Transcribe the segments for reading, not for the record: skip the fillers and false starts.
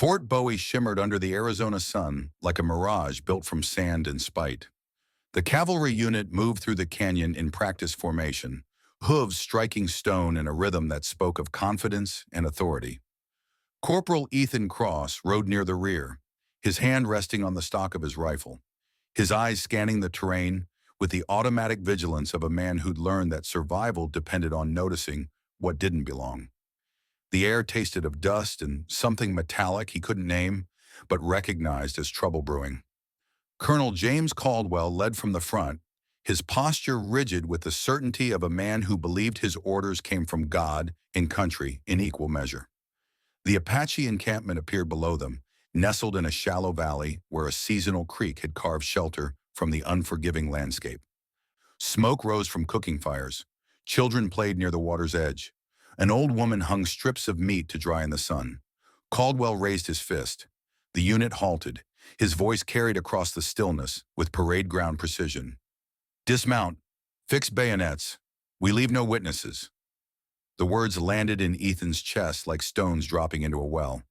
Fort Bowie shimmered under the Arizona sun like a mirage built from sand and spite. The cavalry unit moved through the canyon in practice formation, hooves striking stone in a rhythm that spoke of confidence and authority. Corporal Ethan Cross rode near the rear, his hand resting on the stock of his rifle, his eyes scanning the terrain with the automatic vigilance of a man who'd learned that survival depended on noticing what didn't belong. The air tasted of dust and something metallic he couldn't name, but recognized as trouble brewing. Colonel James Caldwell led from the front, his posture rigid with the certainty of a man who believed his orders came from God and country in equal measure. The Apache encampment appeared below them, nestled in a shallow valley where a seasonal creek had carved shelter from the unforgiving landscape. Smoke rose from cooking fires. Children played near the water's edge. An old woman hung strips of meat to dry in the sun. Caldwell raised his fist. The unit halted, his voice carried across the stillness with parade ground precision. "Dismount. Fix bayonets. We leave no witnesses." The words landed in Ethan's chest like stones dropping into a well.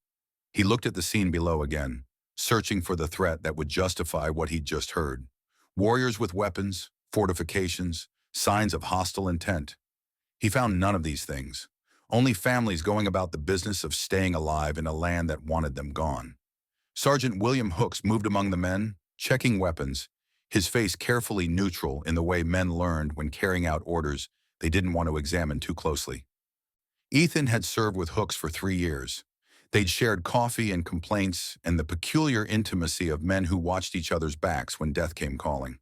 He looked at the scene below again, searching for the threat that would justify what he'd just heard. Warriors with weapons, fortifications, signs of hostile intent. He found none of these things. Only families going about the business of staying alive in a land that wanted them gone. Sergeant William Hooks moved among the men, checking weapons, his face carefully neutral in the way men learned when carrying out orders they didn't want to examine too closely. Ethan had served with Hooks for 3 years. They'd shared coffee and complaints and the peculiar intimacy of men who watched each other's backs when death came calling.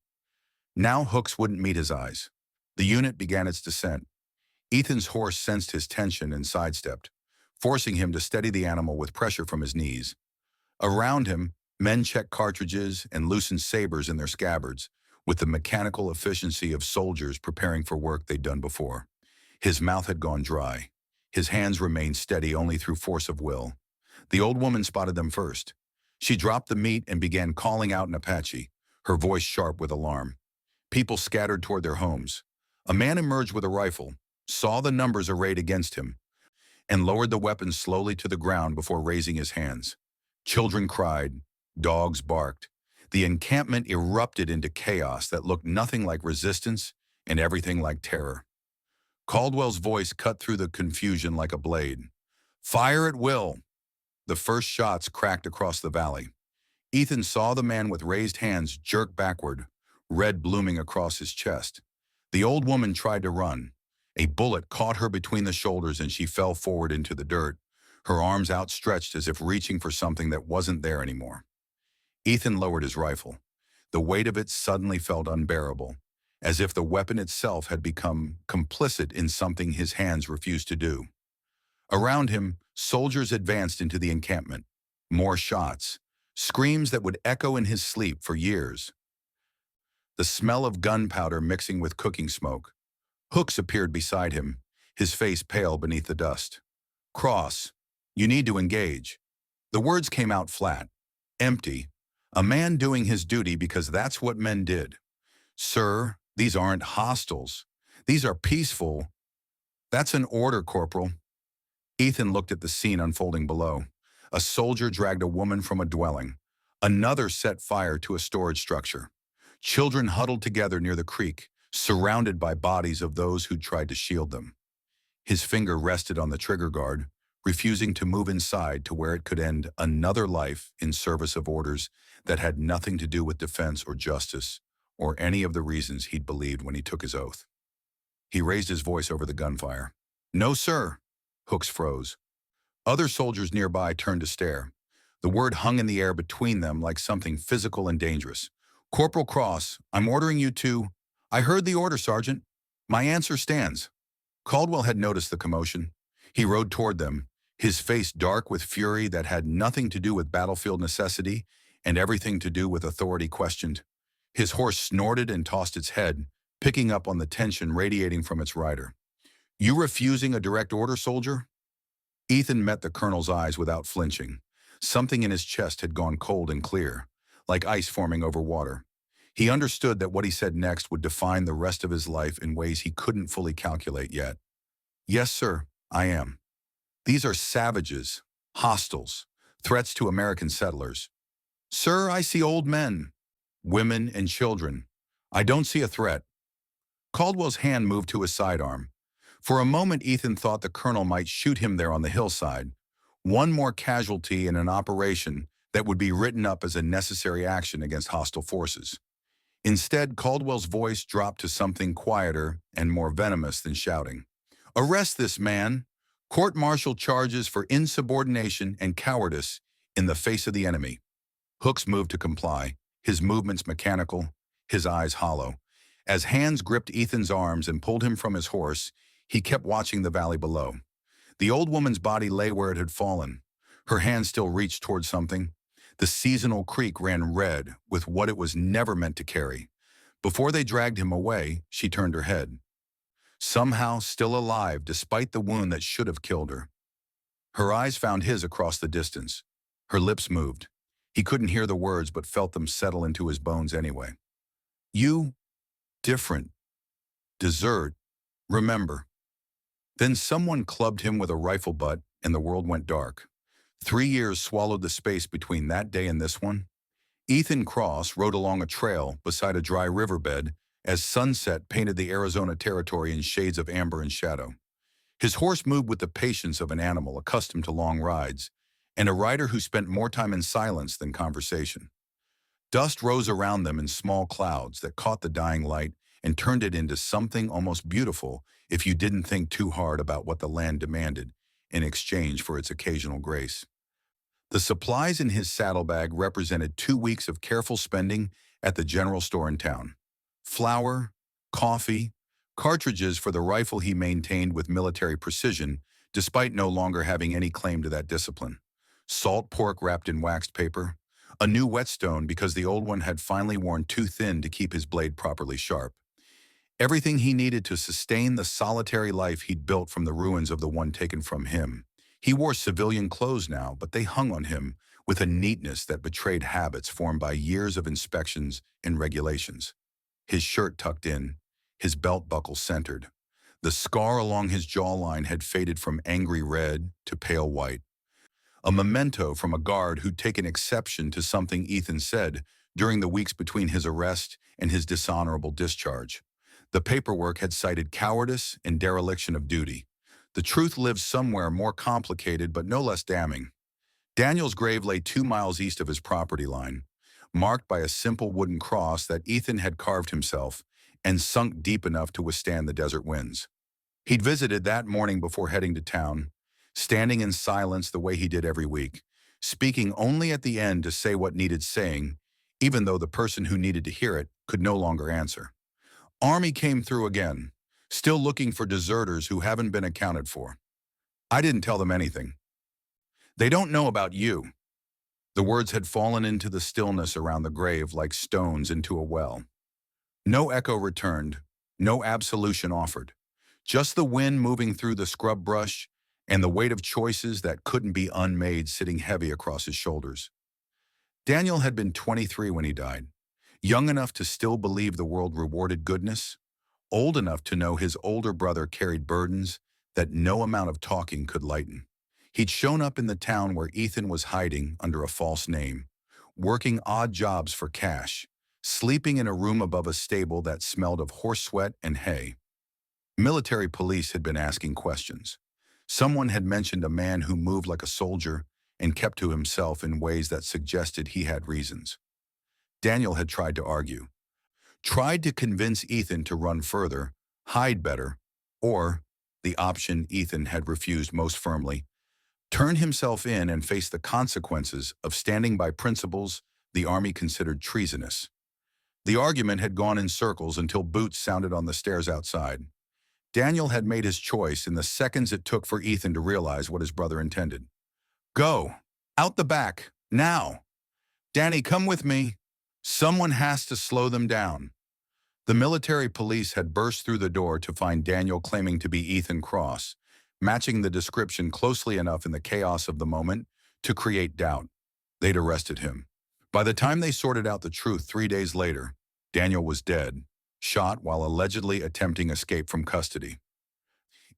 Now Hooks wouldn't meet his eyes. The unit began its descent. Ethan's horse sensed his tension and sidestepped, forcing him to steady the animal with pressure from his knees. Around him, men checked cartridges and loosened sabers in their scabbards, with the mechanical efficiency of soldiers preparing for work they'd done before. His mouth had gone dry. His hands remained steady only through force of will. The old woman spotted them first. She dropped the meat and began calling out in Apache, her voice sharp with alarm. People scattered toward their homes. A man emerged with a rifle, saw the numbers arrayed against him, and lowered the weapon slowly to the ground before raising his hands. Children cried, dogs barked. The encampment erupted into chaos that looked nothing like resistance and everything like terror. Caldwell's voice cut through the confusion like a blade. "Fire at will!" The first shots cracked across the valley. Ethan saw the man with raised hands jerk backward, red blooming across his chest. The old woman tried to run. A bullet caught her between the shoulders and she fell forward into the dirt, her arms outstretched as if reaching for something that wasn't there anymore. Ethan lowered his rifle. The weight of it suddenly felt unbearable, as if the weapon itself had become complicit in something his hands refused to do. Around him, soldiers advanced into the encampment. More shots, screams that would echo in his sleep for years. The smell of gunpowder mixing with cooking smoke. Hooks appeared beside him, his face pale beneath the dust. "Cross, you need to engage." The words came out flat, empty, a man doing his duty because that's what men did. "Sir, these aren't hostiles. These are peaceful." "That's an order, Corporal." Ethan looked at the scene unfolding below. A soldier dragged a woman from a dwelling. Another set fire to a storage structure. Children huddled together near the creek, surrounded by bodies of those who'd tried to shield them. His finger rested on the trigger guard, refusing to move inside to where it could end another life in service of orders that had nothing to do with defense or justice, or any of the reasons he'd believed when he took his oath. He raised his voice over the gunfire. "No, sir." Hooks froze. Other soldiers nearby turned to stare. The word hung in the air between them like something physical and dangerous. "Corporal Cross, I'm ordering you to—" "I heard the order, Sergeant. My answer stands." Caldwell had noticed the commotion. He rode toward them, his face dark with fury that had nothing to do with battlefield necessity and everything to do with authority questioned. His horse snorted and tossed its head, picking up on the tension radiating from its rider. "You refusing a direct order, soldier?" Ethan met the colonel's eyes without flinching. Something in his chest had gone cold and clear, like ice forming over water. He understood that what he said next would define the rest of his life in ways he couldn't fully calculate yet. "Yes, sir, I am. These are savages, hostiles, Threats to American settlers. Sir, I see old men, women, and children. I don't see a threat. Caldwell's hand moved to his sidearm. For a moment, Ethan thought the colonel might shoot him there on the hillside. One more casualty in an operation that would be written up as a necessary action against hostile forces. Instead, Caldwell's voice dropped to something quieter and more venomous than shouting. Arrest this man. Court-martial charges for insubordination and cowardice in the face of the enemy. Hooks moved to comply, his movements mechanical, his eyes hollow. As hands gripped Ethan's arms and pulled him from his horse, he kept watching the valley below. The old woman's body lay where it had fallen. Her hand still reached toward something. The seasonal creek ran red with what it was never meant to carry. Before they dragged him away, she turned her head. Somehow still alive despite the wound that should have killed her. Her eyes found his across the distance. Her lips moved. He couldn't hear the words but felt them settle into his bones anyway. You, different, desert, remember. Then someone clubbed him with a rifle butt and the world went dark. 3 years swallowed the space between that day and this one. Ethan Cross rode along a trail beside a dry riverbed as sunset painted the Arizona territory in shades of amber and shadow. His horse moved with the patience of an animal accustomed to long rides, and a rider who spent more time in silence than conversation. Dust rose around them in small clouds that caught the dying light and turned it into something almost beautiful if you didn't think too hard about what the land demanded in exchange for its occasional grace. The supplies in his saddlebag represented 2 weeks of careful spending at the general store in town. Flour, coffee, cartridges for the rifle he maintained with military precision, despite no longer having any claim to that discipline. Salt pork wrapped in waxed paper, a new whetstone because the old one had finally worn too thin to keep his blade properly sharp. Everything he needed to sustain the solitary life he'd built from the ruins of the one taken from him. He wore civilian clothes now, but they hung on him with a neatness that betrayed habits formed by years of inspections and regulations. His shirt tucked in, his belt buckle centered. The scar along his jawline had faded from angry red to pale white. A memento from a guard who'd taken exception to something Ethan said during the weeks between his arrest and his dishonorable discharge. The paperwork had cited cowardice and dereliction of duty. The truth lived somewhere more complicated but no less damning. Daniel's grave lay 2 miles east of his property line, marked by a simple wooden cross that Ethan had carved himself and sunk deep enough to withstand the desert winds. He'd visited that morning before heading to town, standing in silence the way he did every week, speaking only at the end to say what needed saying, even though the person who needed to hear it could no longer answer. Army came through again, still looking for deserters who haven't been accounted for. I didn't tell them anything. They don't know about you. The words had fallen into the stillness around the grave like stones into a well. No echo returned, no absolution offered. Just the wind moving through the scrub brush and the weight of choices that couldn't be unmade sitting heavy across his shoulders. Daniel had been 23 when he died, young enough to still believe the world rewarded goodness, old enough to know his older brother carried burdens that no amount of talking could lighten. He'd shown up in the town where Ethan was hiding under a false name, working odd jobs for cash, sleeping in a room above a stable that smelled of horse sweat and hay. Military police had been asking questions. Someone had mentioned a man who moved like a soldier and kept to himself in ways that suggested he had reasons. Daniel had tried to argue, tried to convince Ethan to run further, hide better, or, the option Ethan had refused most firmly, turn himself in and face the consequences of standing by principles the Army considered treasonous. The argument had gone in circles until boots sounded on the stairs outside. Daniel had made his choice in the seconds it took for Ethan to realize what his brother intended. Go! Out the back! Now! Danny, come with me! Someone has to slow them down. The military police had burst through the door to find Daniel claiming to be Ethan Cross, matching the description closely enough in the chaos of the moment to create doubt. They'd arrested him. By the time they sorted out the truth 3 days later, Daniel was dead, shot while allegedly attempting escape from custody.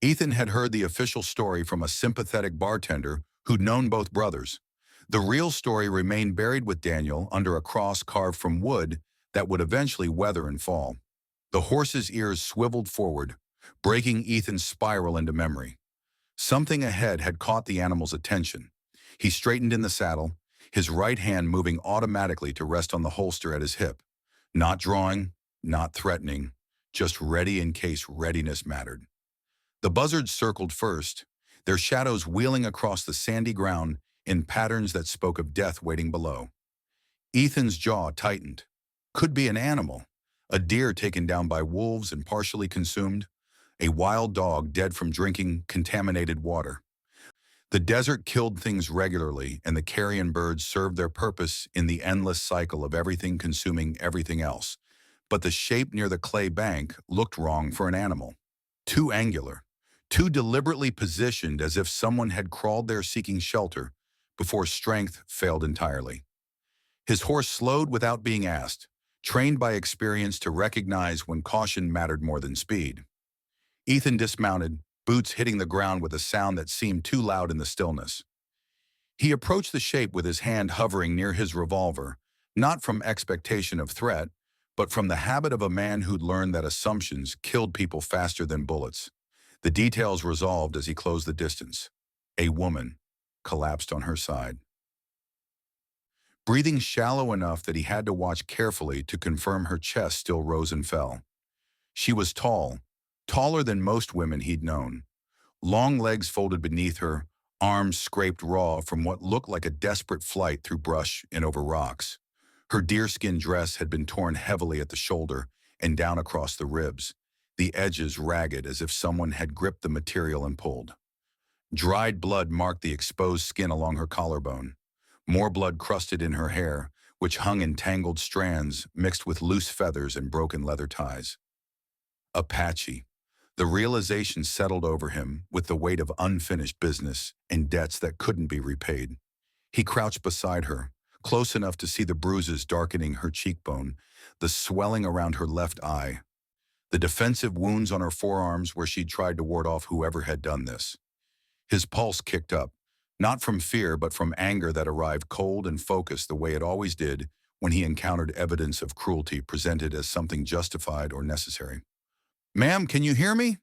Ethan had heard the official story from a sympathetic bartender who'd known both brothers. The real story remained buried with Daniel under a cross carved from wood that would eventually weather and fall. The horse's ears swiveled forward, breaking Ethan's spiral into memory. Something ahead had caught the animal's attention. He straightened in the saddle, his right hand moving automatically to rest on the holster at his hip. Not drawing, not threatening, just ready in case readiness mattered. The buzzards circled first, their shadows wheeling across the sandy ground in patterns that spoke of death waiting below. Ethan's jaw tightened. Could be an animal. A deer taken down by wolves and partially consumed. A wild dog dead from drinking contaminated water. The desert killed things regularly, and the carrion birds served their purpose in the endless cycle of everything consuming everything else. But the shape near the clay bank looked wrong for an animal. Too angular, too deliberately positioned as if someone had crawled there seeking shelter before strength failed entirely. His horse slowed without being asked, trained by experience to recognize when caution mattered more than speed. Ethan dismounted, boots hitting the ground with a sound that seemed too loud in the stillness. He approached the shape with his hand hovering near his revolver, not from expectation of threat, but from the habit of a man who'd learned that assumptions killed people faster than bullets. The details resolved as he closed the distance. A woman collapsed on her side. Breathing shallow enough that he had to watch carefully to confirm her chest still rose and fell. She was tall, taller than most women he'd known. Long legs folded beneath her, arms scraped raw from what looked like a desperate flight through brush and over rocks. Her deerskin dress had been torn heavily at the shoulder and down across the ribs, the edges ragged as if someone had gripped the material and pulled. Dried blood marked the exposed skin along her collarbone. More blood crusted in her hair, which hung in tangled strands mixed with loose feathers and broken leather ties. Apache. The realization settled over him with the weight of unfinished business and debts that couldn't be repaid. He crouched beside her, close enough to see the bruises darkening her cheekbone, the swelling around her left eye, the defensive wounds on her forearms where she'd tried to ward off whoever had done this. His pulse kicked up, not from fear but from anger that arrived cold and focused the way it always did when he encountered evidence of cruelty presented as something justified or necessary. "Ma'am, can you hear me?"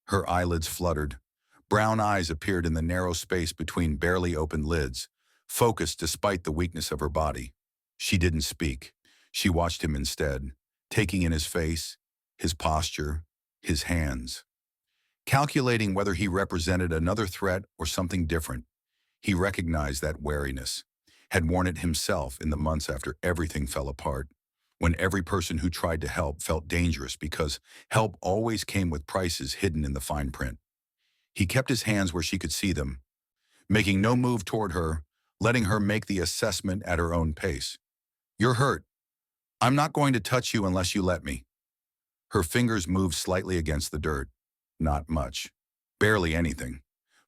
Her eyelids fluttered. Brown eyes appeared in the narrow space between barely opened lids, focused despite the weakness of her body. She didn't speak. She watched him instead, taking in his face, his posture, his hands. Calculating whether he represented another threat or something different, he recognized that wariness, had worn it himself in the months after everything fell apart, when every person who tried to help felt dangerous because help always came with prices hidden in the fine print. He kept his hands where she could see them, making no move toward her, letting her make the assessment at her own pace. "You're hurt. I'm not going to touch you unless you let me." Her fingers moved slightly against the dirt. Not much. Barely anything.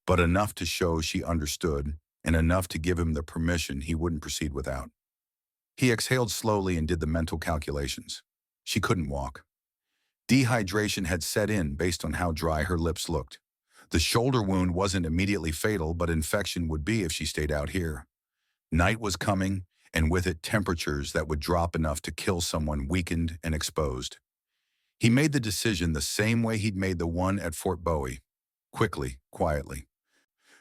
But enough to show she understood, and enough to give him the permission he wouldn't proceed without. He exhaled slowly and did the mental calculations. She couldn't walk. Dehydration had set in based on how dry her lips looked. The shoulder wound wasn't immediately fatal, but infection would be if she stayed out here. Night was coming, and with it temperatures that would drop enough to kill someone weakened and exposed. He made the decision the same way he'd made the one at Fort Bowie, quickly, quietly.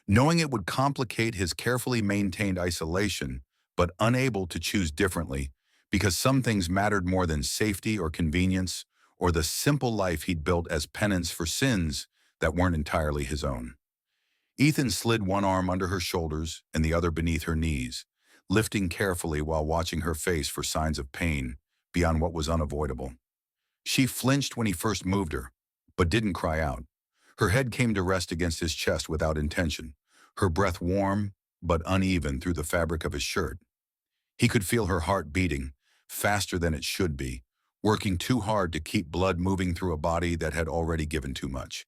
Knowing it would complicate his carefully maintained isolation, but unable to choose differently, because some things mattered more than safety or convenience, or the simple life he'd built as penance for sins that weren't entirely his own. Ethan slid one arm under her shoulders and the other beneath her knees, lifting carefully while watching her face for signs of pain beyond what was unavoidable. She flinched when he first moved her, but didn't cry out. Her head came to rest against his chest without intention, her breath warm but uneven through the fabric of his shirt. He could feel her heart beating, faster than it should be, working too hard to keep blood moving through a body that had already given too much.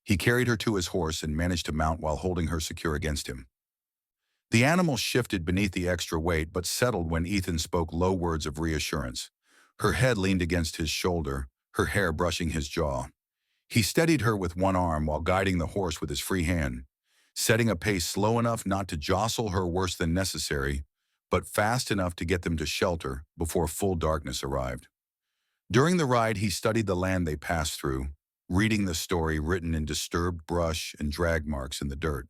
He carried her to his horse and managed to mount while holding her secure against him. The animal shifted beneath the extra weight but settled when Ethan spoke low words of reassurance. Her head leaned against his shoulder, her hair brushing his jaw. He steadied her with one arm while guiding the horse with his free hand. setting a pace slow enough not to jostle her worse than necessary, but fast enough to get them to shelter before full darkness arrived. During the ride, he studied the land they passed through, reading the story written in disturbed brush and drag marks in the dirt.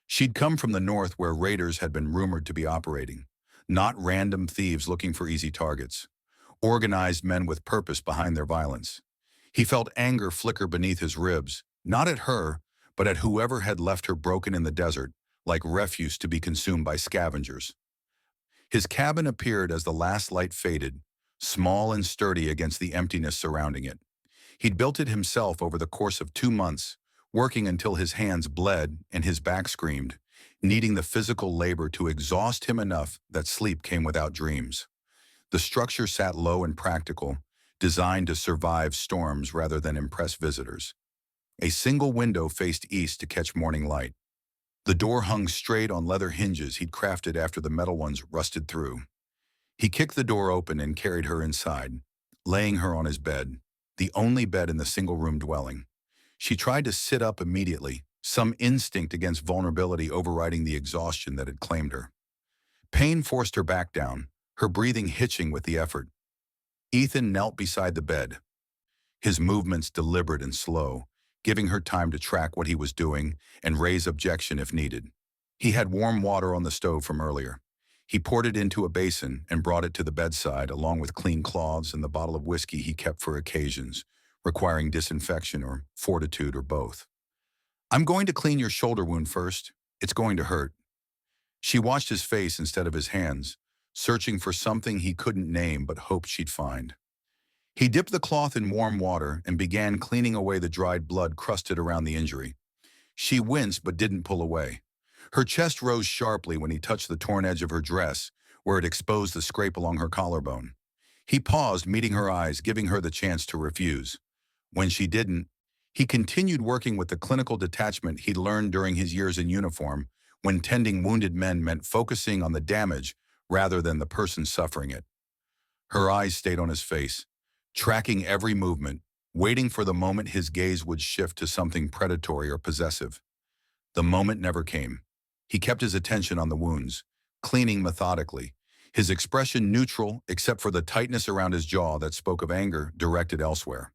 She'd come from the north where raiders had been rumored to be operating, not random thieves looking for easy targets, organized men with purpose behind their violence. He felt anger flicker beneath his ribs, not at her, but at whoever had left her broken in the desert, like refuse to be consumed by scavengers. His cabin appeared as the last light faded, small and sturdy against the emptiness surrounding it. He'd built it himself over the course of 2 months, working until his hands bled and his back screamed, needing the physical labor to exhaust him enough that sleep came without dreams. The structure sat low and practical, designed to survive storms rather than impress visitors. A single window faced east to catch morning light. The door hung straight on leather hinges he'd crafted after the metal ones rusted through. He kicked the door open and carried her inside, laying her on his bed, the only bed in the single-room dwelling. She tried to sit up immediately, some instinct against vulnerability overriding the exhaustion that had claimed her. Pain forced her back down, her breathing hitching with the effort. Ethan knelt beside the bed, his movements deliberate and slow, giving her time to track what he was doing and raise objection if needed. He had warm water on the stove from earlier. He poured it into a basin and brought it to the bedside, along with clean cloths and the bottle of whiskey he kept for occasions, requiring disinfection or fortitude or both. "I'm going to clean your shoulder wound first. It's going to hurt." She watched his face instead of his hands, searching for something he couldn't name but hoped she'd find. He dipped the cloth in warm water and began cleaning away the dried blood crusted around the injury. She winced but didn't pull away. Her chest rose sharply when he touched the torn edge of her dress, where it exposed the scrape along her collarbone. He paused, meeting her eyes, giving her the chance to refuse. When she didn't, he continued working with the clinical detachment he'd learned during his years in uniform, when tending wounded men meant focusing on the damage rather than the person suffering it. Her eyes stayed on his face, tracking every movement, waiting for the moment his gaze would shift to something predatory or possessive. The moment never came. He kept his attention on the wounds, cleaning methodically, his expression neutral except for the tightness around his jaw that spoke of anger directed elsewhere.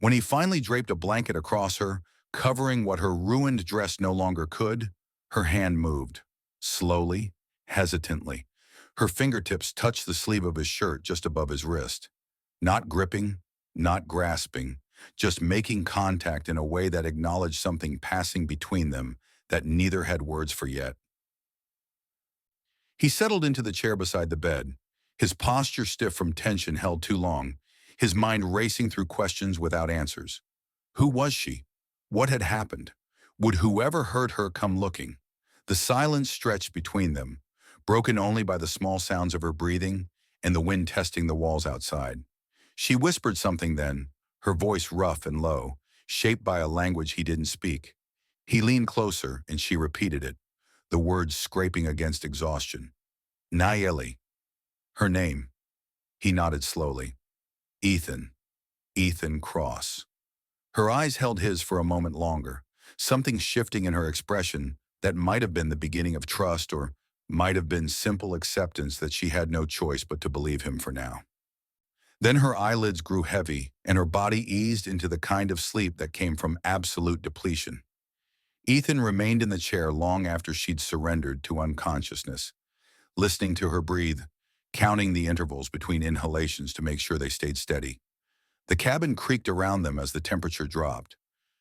When he finally draped a blanket across her, covering what her ruined dress no longer could, her hand moved, slowly, hesitantly. Her fingertips touched the sleeve of his shirt just above his wrist. Not gripping, not grasping, just making contact in a way that acknowledged something passing between them that neither had words for yet. He settled into the chair beside the bed, his posture stiff from tension held too long, his mind racing through questions without answers. Who was she? What had happened? Would whoever hurt her come looking? The silence stretched between them, broken only by the small sounds of her breathing and the wind testing the walls outside. She whispered something then, her voice rough and low, shaped by a language he didn't speak. He leaned closer and she repeated it, the words scraping against exhaustion. Nayeli. Her name. He nodded slowly. Ethan. Ethan Cross. Her eyes held his for a moment longer, something shifting in her expression that might have been the beginning of trust or might have been simple acceptance that she had no choice but to believe him for now. Then her eyelids grew heavy and her body eased into the kind of sleep that came from absolute depletion. Ethan remained in the chair long after she'd surrendered to unconsciousness, listening to her breathe, counting the intervals between inhalations to make sure they stayed steady. The cabin creaked around them as the temperature dropped.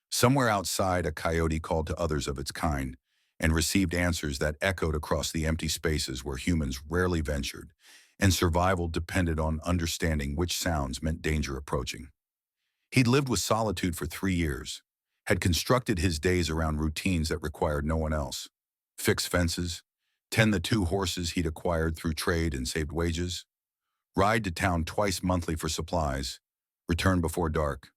Somewhere outside, a coyote called to others of its kind and received answers that echoed across the empty spaces where humans rarely ventured, and survival depended on understanding which sounds meant danger approaching. He'd lived with solitude for 3 years, had constructed his days around routines that required no one else. Fix fences, tend the 2 horses he'd acquired through trade and saved wages, ride to town twice monthly for supplies, return before dark,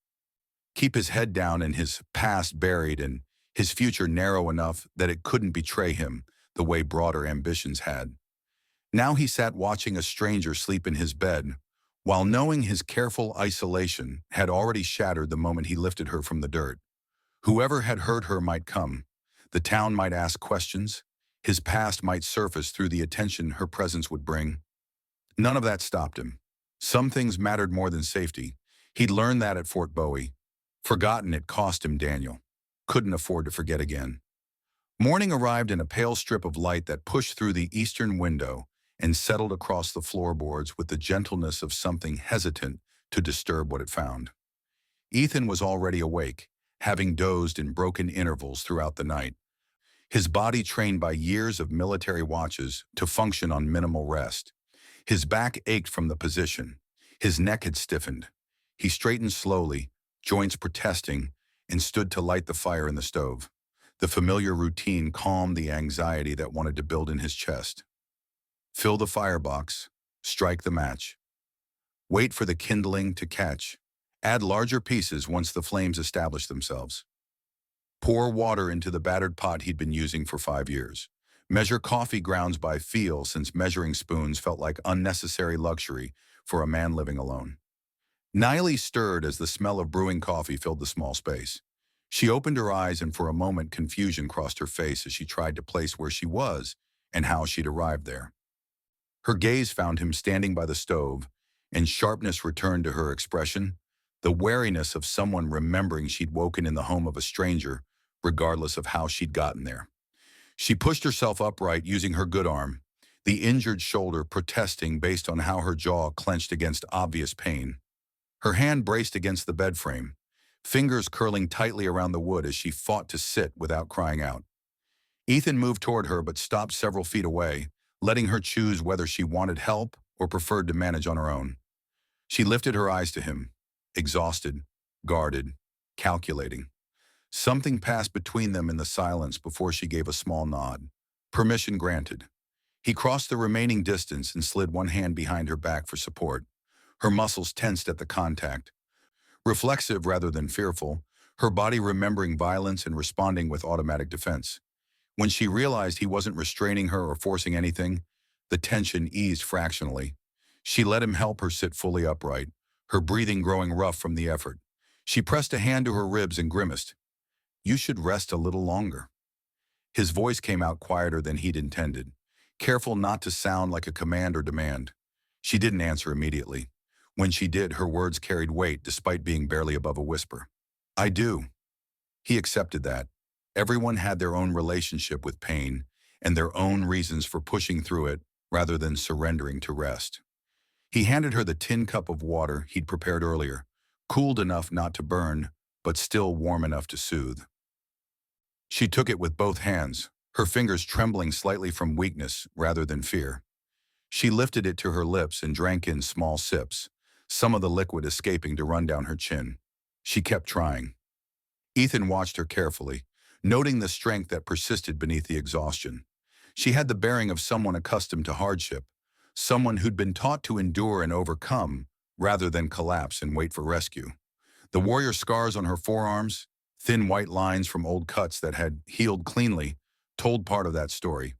keep his head down and his past buried and his future narrow enough that it couldn't betray him the way broader ambitions had. Now he sat watching a stranger sleep in his bed, while knowing his careful isolation had already shattered the moment he lifted her from the dirt. Whoever had hurt her might come. The town might ask questions. His past might surface through the attention her presence would bring. None of that stopped him. Some things mattered more than safety. He'd learned that at Fort Bowie. Forgotten it cost him Daniel. Couldn't afford to forget again. Morning arrived in a pale strip of light that pushed through the eastern window and settled across the floorboards with the gentleness of something hesitant to disturb what it found. Ethan was already awake, having dozed in broken intervals throughout the night, his body trained by years of military watches to function on minimal rest. His back ached from the position. His neck had stiffened. He straightened slowly, joints protesting, and stood to light the fire in the stove. The familiar routine calmed the anxiety that wanted to build in his chest. Fill the firebox, strike the match. Wait for the kindling to catch. Add larger pieces once the flames establish themselves. Pour water into the battered pot he'd been using for 5 years. Measure coffee grounds by feel, since measuring spoons felt like unnecessary luxury for a man living alone. Niley stirred as the smell of brewing coffee filled the small space. She opened her eyes, and for a moment confusion crossed her face as she tried to place where she was and how she'd arrived there. Her gaze found him standing by the stove, and sharpness returned to her expression, the wariness of someone remembering she'd woken in the home of a stranger, regardless of how she'd gotten there. She pushed herself upright using her good arm, the injured shoulder protesting based on how her jaw clenched against obvious pain. Her hand braced against the bed frame, fingers curling tightly around the wood as she fought to sit without crying out. Ethan moved toward her but stopped several feet away, letting her choose whether she wanted help or preferred to manage on her own. She lifted her eyes to him, exhausted, guarded, calculating. Something passed between them in the silence before she gave a small nod. Permission granted. He crossed the remaining distance and slid one hand behind her back for support. Her muscles tensed at the contact. Reflexive rather than fearful, her body remembering violence and responding with automatic defense. When she realized he wasn't restraining her or forcing anything, the tension eased fractionally. She let him help her sit fully upright, her breathing growing rough from the effort. She pressed a hand to her ribs and grimaced. "You should rest a little longer." His voice came out quieter than he'd intended, careful not to sound like a command or demand. She didn't answer immediately. When she did, her words carried weight despite being barely above a whisper. "I do." He accepted that. Everyone had their own relationship with pain and their own reasons for pushing through it rather than surrendering to rest. He handed her the tin cup of water he'd prepared earlier, cooled enough not to burn, but still warm enough to soothe. She took it with both hands, her fingers trembling slightly from weakness rather than fear. She lifted it to her lips and drank in small sips, some of the liquid escaping to run down her chin. She kept trying. Ethan watched her carefully, noting the strength that persisted beneath the exhaustion. She had the bearing of someone accustomed to hardship, someone who'd been taught to endure and overcome rather than collapse and wait for rescue. The warrior scars on her forearms, thin white lines from old cuts that had healed cleanly, told part of that story.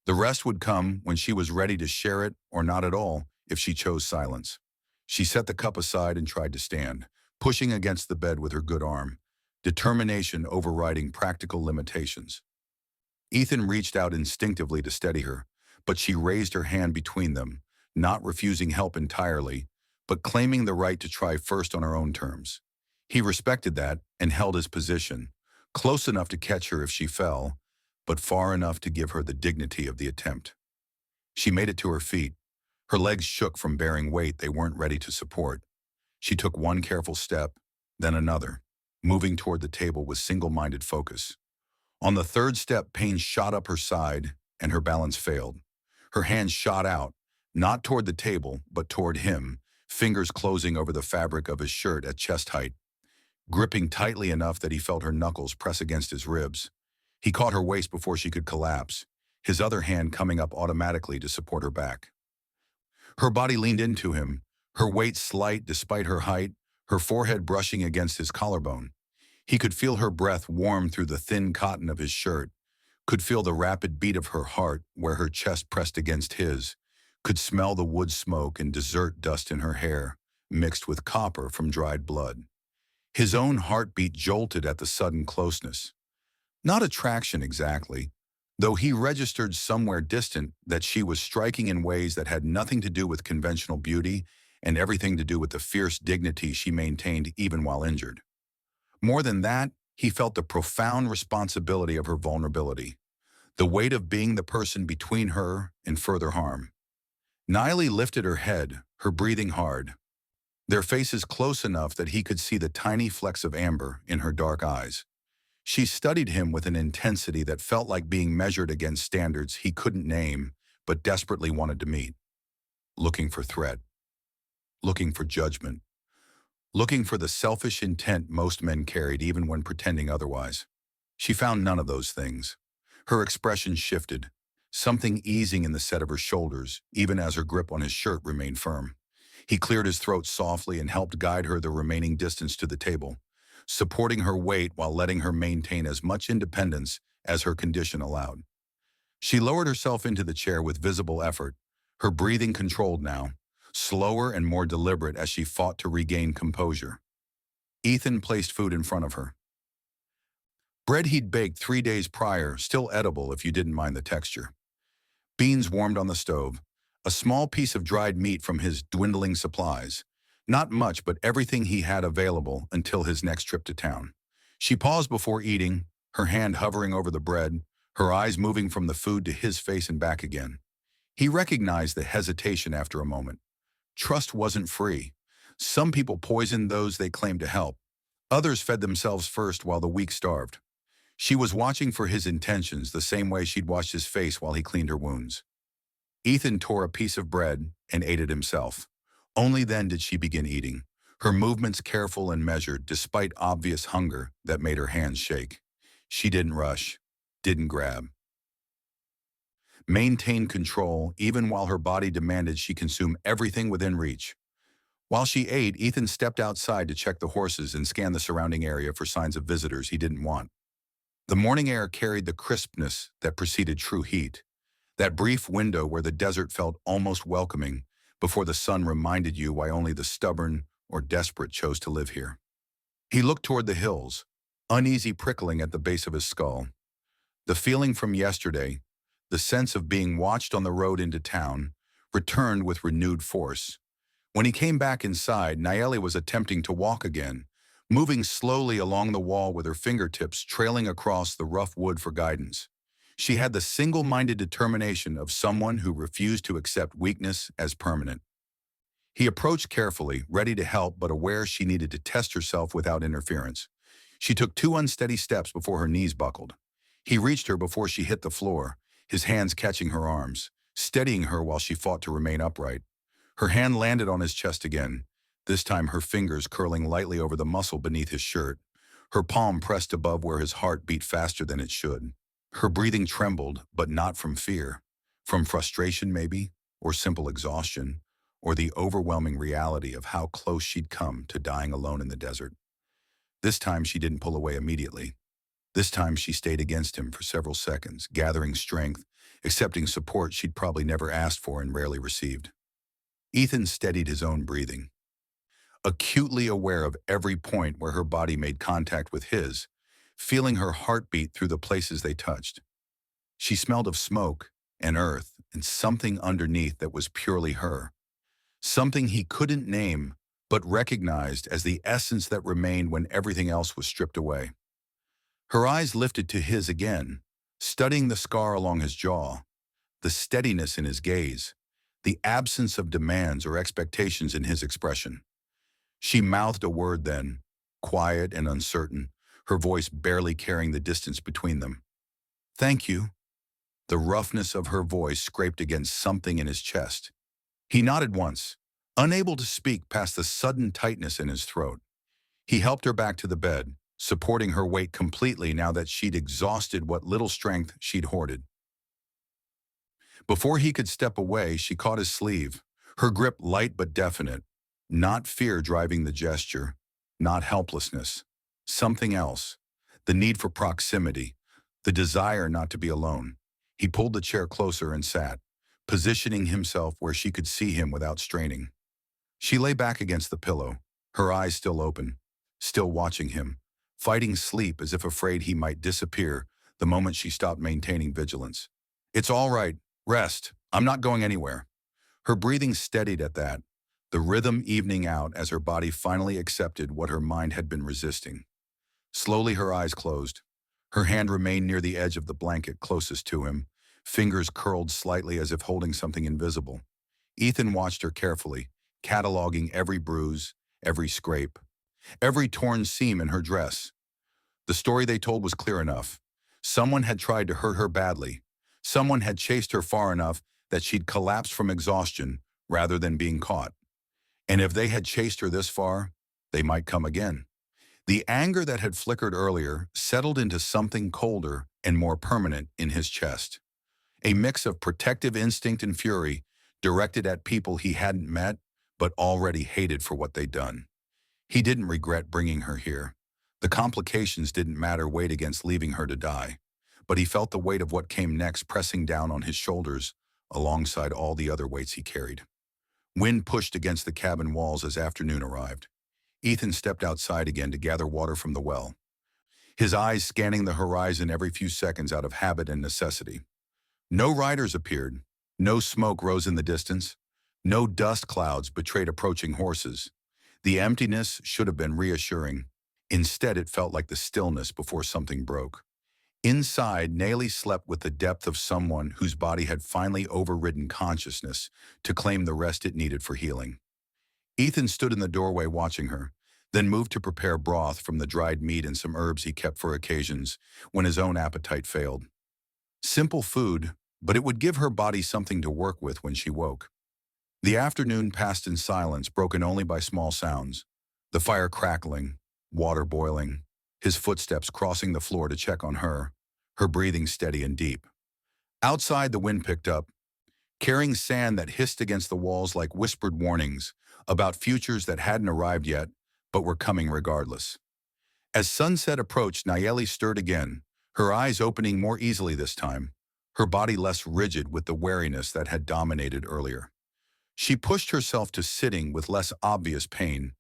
The rest would come when she was ready to share it or not at all if she chose silence. She set the cup aside and tried to stand, pushing against the bed with her good arm, determination overriding practical limitations. Ethan reached out instinctively to steady her, but she raised her hand between them, not refusing help entirely, but claiming the right to try first on her own terms. He respected that and held his position, close enough to catch her if she fell, but far enough to give her the dignity of the attempt. She made it to her feet. Her legs shook from bearing weight they weren't ready to support. She took one careful step, then another, moving toward the table with single-minded focus. On the third step, pain shot up her side, and her balance failed. Her hands shot out, not toward the table, but toward him, fingers closing over the fabric of his shirt at chest height, gripping tightly enough that he felt her knuckles press against his ribs. He caught her waist before she could collapse, his other hand coming up automatically to support her back. Her body leaned into him, her weight slight despite her height, her forehead brushing against his collarbone. He could feel her breath warm through the thin cotton of his shirt, could feel the rapid beat of her heart where her chest pressed against his, could smell the wood smoke and dessert dust in her hair, mixed with copper from dried blood. His own heartbeat jolted at the sudden closeness. Not attraction exactly, though he registered somewhere distant that she was striking in ways that had nothing to do with conventional beauty and everything to do with the fierce dignity she maintained even while injured. More than that, he felt the profound responsibility of her vulnerability, the weight of being the person between her and further harm. Niley lifted her head, her breathing hard, their faces close enough that he could see the tiny flecks of amber in her dark eyes. She studied him with an intensity that felt like being measured against standards he couldn't name but desperately wanted to meet. Looking for threat, looking for judgment, looking for the selfish intent most men carried even when pretending otherwise. She found none of those things. Her expression shifted, something easing in the set of her shoulders, even as her grip on his shirt remained firm. He cleared his throat softly and helped guide her the remaining distance to the table, supporting her weight while letting her maintain as much independence as her condition allowed. She lowered herself into the chair with visible effort, her breathing controlled now, slower and more deliberate as she fought to regain composure. Ethan placed food in front of her. Bread he'd baked 3 days prior, still edible if you didn't mind the texture. Beans warmed on the stove, a small piece of dried meat from his dwindling supplies. Not much, but everything he had available until his next trip to town. She paused before eating, her hand hovering over the bread, her eyes moving from the food to his face and back again. He recognized the hesitation after a moment. Trust wasn't free. Some people poisoned those they claimed to help. Others fed themselves first while the weak starved. She was watching for his intentions the same way she'd watched his face while he cleaned her wounds. Ethan tore a piece of bread and ate it himself. Only then did she begin eating, her movements careful and measured despite obvious hunger that made her hands shake. She didn't rush, didn't grab. Maintained control even while her body demanded she consume everything within reach. While she ate, Ethan stepped outside to check the horses and scan the surrounding area for signs of visitors he didn't want. The morning air carried the crispness that preceded true heat, that brief window where the desert felt almost welcoming before the sun reminded you why only the stubborn or desperate chose to live here. He looked toward the hills, uneasy prickling at the base of his skull. The feeling from yesterday, the sense of being watched on the road into town, returned with renewed force. When he came back inside, Nayeli was attempting to walk again, moving slowly along the wall with her fingertips trailing across the rough wood for guidance. She had the single-minded determination of someone who refused to accept weakness as permanent. He approached carefully, ready to help but aware she needed to test herself without interference. She took 2 unsteady steps before her knees buckled. He reached her before she hit the floor, his hands catching her arms, steadying her while she fought to remain upright. Her hand landed on his chest again, this time her fingers curling lightly over the muscle beneath his shirt, her palm pressed above where his heart beat faster than it should. Her breathing trembled, but not from fear. From frustration, maybe, or simple exhaustion, or the overwhelming reality of how close she'd come to dying alone in the desert. This time she didn't pull away immediately. This time she stayed against him for several seconds, gathering strength, accepting support she'd probably never asked for and rarely received. Ethan steadied his own breathing, acutely aware of every point where her body made contact with his, feeling her heartbeat through the places they touched. She smelled of smoke and earth and something underneath that was purely her. Something he couldn't name, but recognized as the essence that remained when everything else was stripped away. Her eyes lifted to his again, studying the scar along his jaw, the steadiness in his gaze, the absence of demands or expectations in his expression. She mouthed a word then, quiet and uncertain, her voice barely carrying the distance between them. "Thank you." The roughness of her voice scraped against something in his chest. He nodded once, unable to speak past the sudden tightness in his throat. He helped her back to the bed, supporting her weight completely now that she'd exhausted what little strength she'd hoarded. Before he could step away, she caught his sleeve, her grip light but definite. Not fear driving the gesture, not helplessness. Something else. The need for proximity, the desire not to be alone. He pulled the chair closer and sat, positioning himself where she could see him without straining. She lay back against the pillow, her eyes still open, still watching him, fighting sleep as if afraid he might disappear the moment she stopped maintaining vigilance. "It's all right. Rest. I'm not going anywhere." Her breathing steadied at that, the rhythm evening out as her body finally accepted what her mind had been resisting. Slowly her eyes closed. Her hand remained near the edge of the blanket closest to him, fingers curled slightly as if holding something invisible. Ethan watched her carefully, cataloging every bruise, every scrape, every torn seam in her dress. The story they told was clear enough. Someone had tried to hurt her badly. Someone had chased her far enough that she'd collapsed from exhaustion rather than being caught. And if they had chased her this far, they might come again. The anger that had flickered earlier settled into something colder and more permanent in his chest. A mix of protective instinct and fury directed at people he hadn't met but already hated for what they'd done. He didn't regret bringing her here. The complications didn't matter weighed against leaving her to die, but he felt the weight of what came next pressing down on his shoulders alongside all the other weights he carried. Wind pushed against the cabin walls as afternoon arrived. Ethan stepped outside again to gather water from the well, his eyes scanning the horizon every few seconds out of habit and necessity. No riders appeared. No smoke rose in the distance. No dust clouds betrayed approaching horses. The emptiness should have been reassuring. Instead, it felt like the stillness before something broke. Inside, Nayli slept with the depth of someone whose body had finally overridden consciousness to claim the rest it needed for healing. Ethan stood in the doorway watching her, then moved to prepare broth from the dried meat and some herbs he kept for occasions when his own appetite failed. Simple food, but it would give her body something to work with when she woke. The afternoon passed in silence, broken only by small sounds. The fire crackling, water boiling, his footsteps crossing the floor to check on her breathing steady and deep. Outside, the wind picked up, carrying sand that hissed against the walls like whispered warnings about futures that hadn't arrived yet, but were coming regardless. As sunset approached, Nayeli stirred again, her eyes opening more easily this time, her body less rigid with the wariness that had dominated earlier. She pushed herself to sitting with less obvious pain,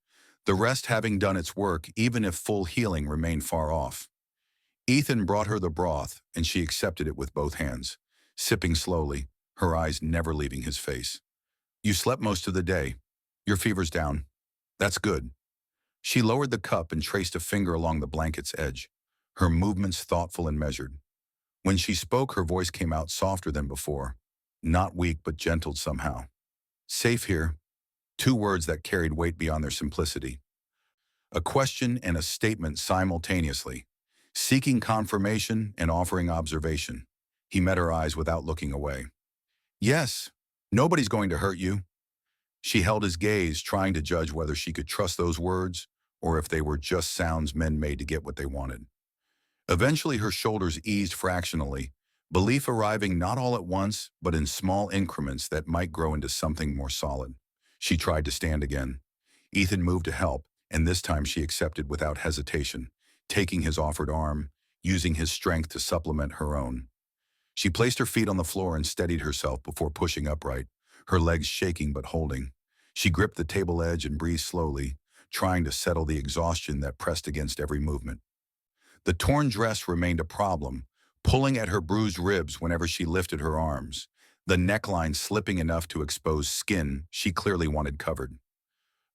the rest having done its work even if full healing remained far off. Ethan brought her the broth, and she accepted it with both hands, sipping slowly, her eyes never leaving his face. "You slept most of the day. Your fever's down. That's good." She lowered the cup and traced a finger along the blanket's edge, her movements thoughtful and measured. When she spoke, her voice came out softer than before, not weak but gentled somehow. "Safe here." Two words that carried weight beyond their simplicity. A question and a statement simultaneously, seeking confirmation and offering observation. He met her eyes without looking away. "Yes, nobody's going to hurt you." She held his gaze, trying to judge whether she could trust those words or if they were just sounds men made to get what they wanted. Eventually, her shoulders eased fractionally, belief arriving not all at once, but in small increments that might grow into something more solid. She tried to stand again. Ethan moved to help, and this time she accepted without hesitation, taking his offered arm, using his strength to supplement her own. She placed her feet on the floor and steadied herself before pushing upright, her legs shaking but holding. She gripped the table edge and breathed slowly, trying to settle the exhaustion that pressed against every movement. The torn dress remained a problem, pulling at her bruised ribs whenever she lifted her arms, the neckline slipping enough to expose skin she clearly wanted covered.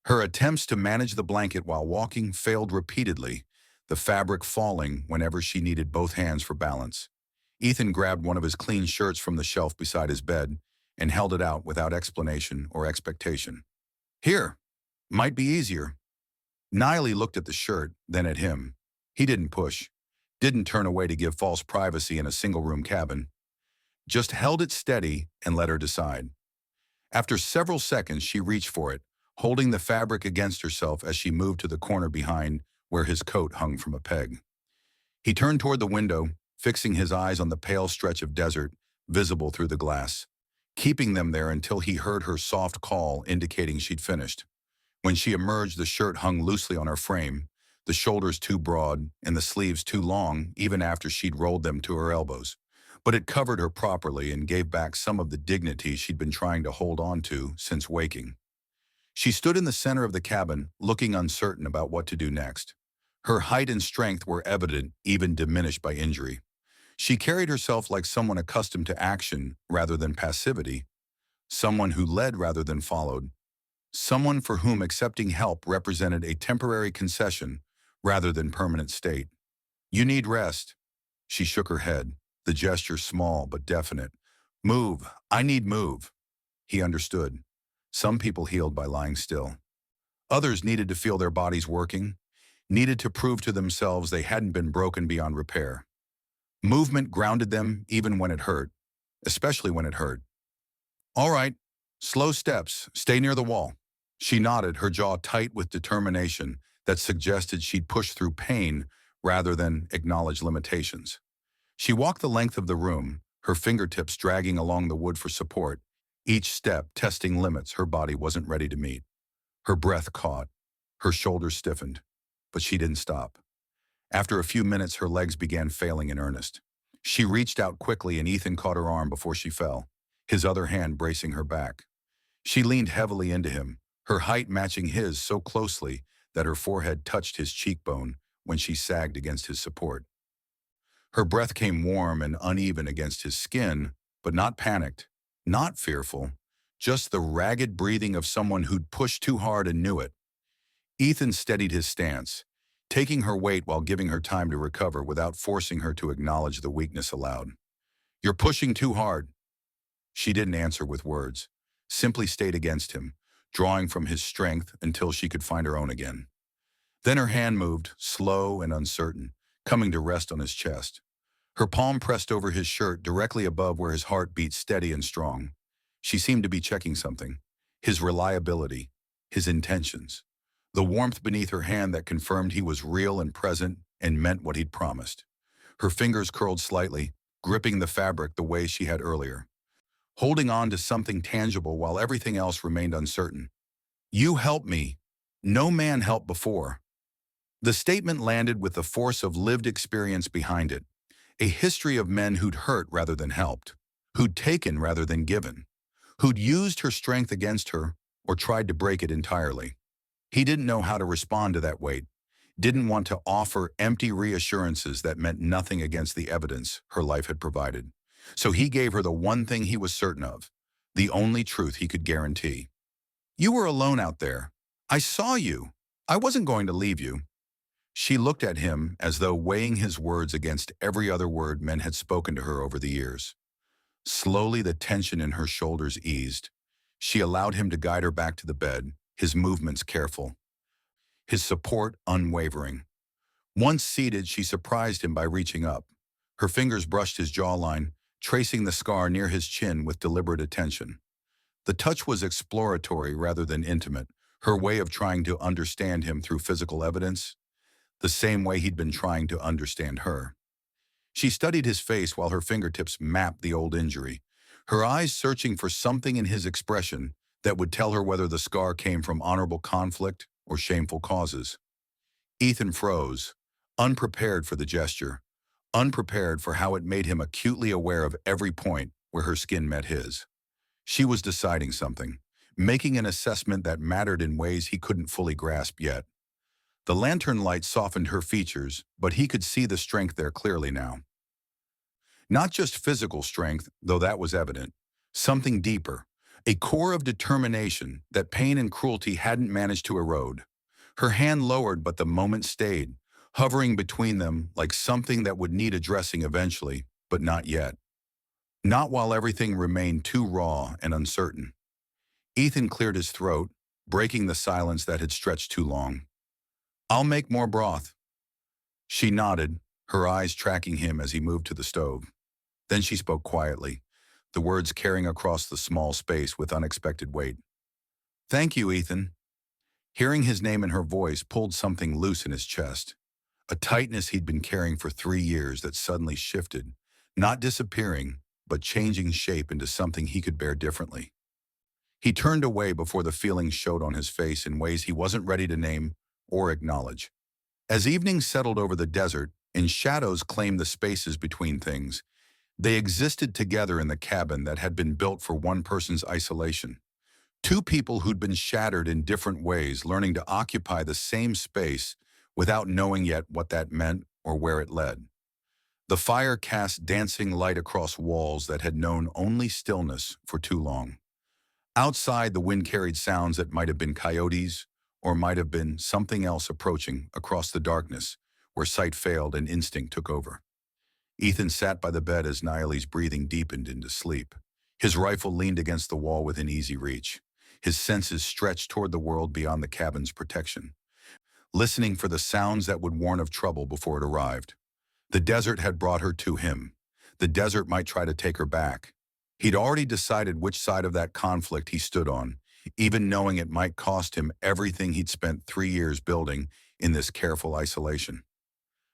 Her attempts to manage the blanket while walking failed repeatedly, the fabric falling whenever she needed both hands for balance. Ethan grabbed one of his clean shirts from the shelf beside his bed and held it out without explanation or expectation. "Here, might be easier." Niley looked at the shirt, then at him. He didn't push, didn't turn away to give false privacy in a single-room cabin, just held it steady and let her decide. After several seconds, she reached for it, holding the fabric against herself as she moved to the corner behind where his coat hung from a peg. He turned toward the window, fixing his eyes on the pale stretch of desert visible through the glass, keeping them there until he heard her soft call indicating she'd finished. When she emerged, the shirt hung loosely on her frame, the shoulders too broad and the sleeves too long even after she'd rolled them to her elbows. But it covered her properly and gave back some of the dignity she'd been trying to hold on to since waking. She stood in the center of the cabin, looking uncertain about what to do next. Her height and strength were evident, even diminished by injury. She carried herself like someone accustomed to action rather than passivity, someone who led rather than followed, someone for whom accepting help represented a temporary concession rather than permanent state. You need rest. She shook her head, the gesture small but definite. Move. I need move. He understood. Some people healed by lying still. Others needed to feel their bodies working, needed to prove to themselves they hadn't been broken beyond repair. Movement grounded them even when it hurt, especially when it hurt. All right, slow steps, stay near the wall. She nodded, her jaw tight with determination that suggested she'd push through pain rather than acknowledge limitations. She walked the length of the room, her fingertips dragging along the wood for support, each step testing limits her body wasn't ready to meet. Her breath caught, her shoulders stiffened, but she didn't stop. After a few minutes, her legs began failing in earnest. She reached out quickly and Ethan caught her arm before she fell, his other hand bracing her back. She leaned heavily into him, her height matching his so closely that her forehead touched his cheekbone when she sagged against his support. Her breath came warm and uneven against his skin, but not panicked, not fearful, just the ragged breathing of someone who'd pushed too hard and knew it. Ethan steadied his stance, taking her weight while giving her time to recover without forcing her to acknowledge the weakness aloud. You're pushing too hard. She didn't answer with words, simply stayed against him, drawing from his strength until she could find her own again. Then her hand moved, slow and uncertain, coming to rest on his chest. Her palm pressed over his shirt directly above where his heart beat steady and strong. She seemed to be checking something, his reliability, his intentions, the warmth beneath her hand that confirmed he was real and present and meant what he'd promised. Her fingers curled slightly, gripping the fabric the way she had earlier, holding on to something tangible while everything else remained uncertain. You helped me. No man helped before. The statement landed with the force of lived experience behind it, a history of men who'd hurt rather than helped, who'd taken rather than given, who'd used her strength against her or tried to break it entirely. He didn't know how to respond to that weight, didn't want to offer empty reassurances that meant nothing against the evidence her life had provided. So he gave her the one thing he was certain of, the only truth he could guarantee. You were alone out there. I saw you. I wasn't going to leave you. She looked at him as though weighing his words against every other word men had spoken to her over the years. Slowly, the tension in her shoulders eased. She allowed him to guide her back to the bed, his movements careful, his support unwavering. Once seated, she surprised him by reaching up. Her fingers brushed his jawline, tracing the scar near his chin with deliberate attention. The touch was exploratory rather than intimate, her way of trying to understand him through physical evidence, the same way he'd been trying to understand her. She studied his face while her fingertips mapped the old injury, her eyes searching for something in his expression that would tell her whether the scar came from honorable conflict or shameful causes. Ethan froze, unprepared for the gesture, unprepared for how it made him acutely aware of every point where her skin met his. She was deciding something, making an assessment that mattered in ways he couldn't fully grasp yet. The lantern light softened her features, but he could see the strength there clearly now. Not just physical strength, though that was evident. Something deeper, a core of determination that pain and cruelty hadn't managed to erode. Her hand lowered, but the moment stayed, hovering between them like something that would need addressing eventually, but not yet. Not while everything remained too raw and uncertain. Ethan cleared his throat, breaking the silence that had stretched too long. I'll make more broth. She nodded, her eyes tracking him as he moved to the stove. Then she spoke quietly, the words carrying across the small space with unexpected weight. Thank you, Ethan. Hearing his name in her voice pulled something loose in his chest, a tightness he'd been carrying for 3 years that suddenly shifted, not disappearing, but changing shape into something he could bear differently. He turned away before the feelings showed on his face in ways he wasn't ready to name or acknowledge. As evening settled over the desert and shadows claimed the spaces between things, they existed together in the cabin that had been built for one person's isolation. Two people who'd been shattered in different ways, learning to occupy the same space without knowing yet what that meant or where it led. The fire cast dancing light across walls that had known only stillness for too long. Outside, the wind carried sounds that might have been coyotes or might have been something else approaching across the darkness where sight failed and instinct took over. Ethan sat by the bed as Niallie's breathing deepened into sleep. His rifle leaned against the wall within easy reach. His senses stretched toward the world beyond the cabin's protection, listening for the sounds that would warn of trouble before it arrived. The desert had brought her to him. The desert might try to take her back. He'd already decided which side of that conflict he stood on, even knowing it might cost him everything he'd spent 3 years building in this careful isolation.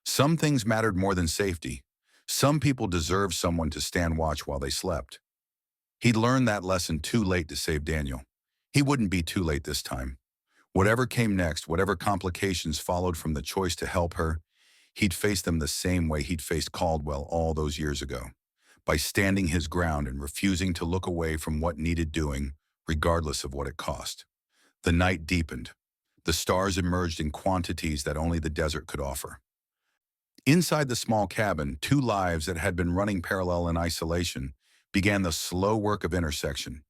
Some things mattered more than safety. Some people deserved someone to stand watch while they slept. He'd learned that lesson too late to save Daniel. He wouldn't be too late this time. Whatever came next, whatever complications followed from the choice to help her, he'd face them the same way he'd faced Caldwell all those years ago, by standing his ground and refusing to look away from what needed doing, regardless of what it cost. The night deepened. The stars emerged in quantities that only the desert could offer. Inside the small cabin, two lives that had been running parallel in isolation began the slow work of intersection,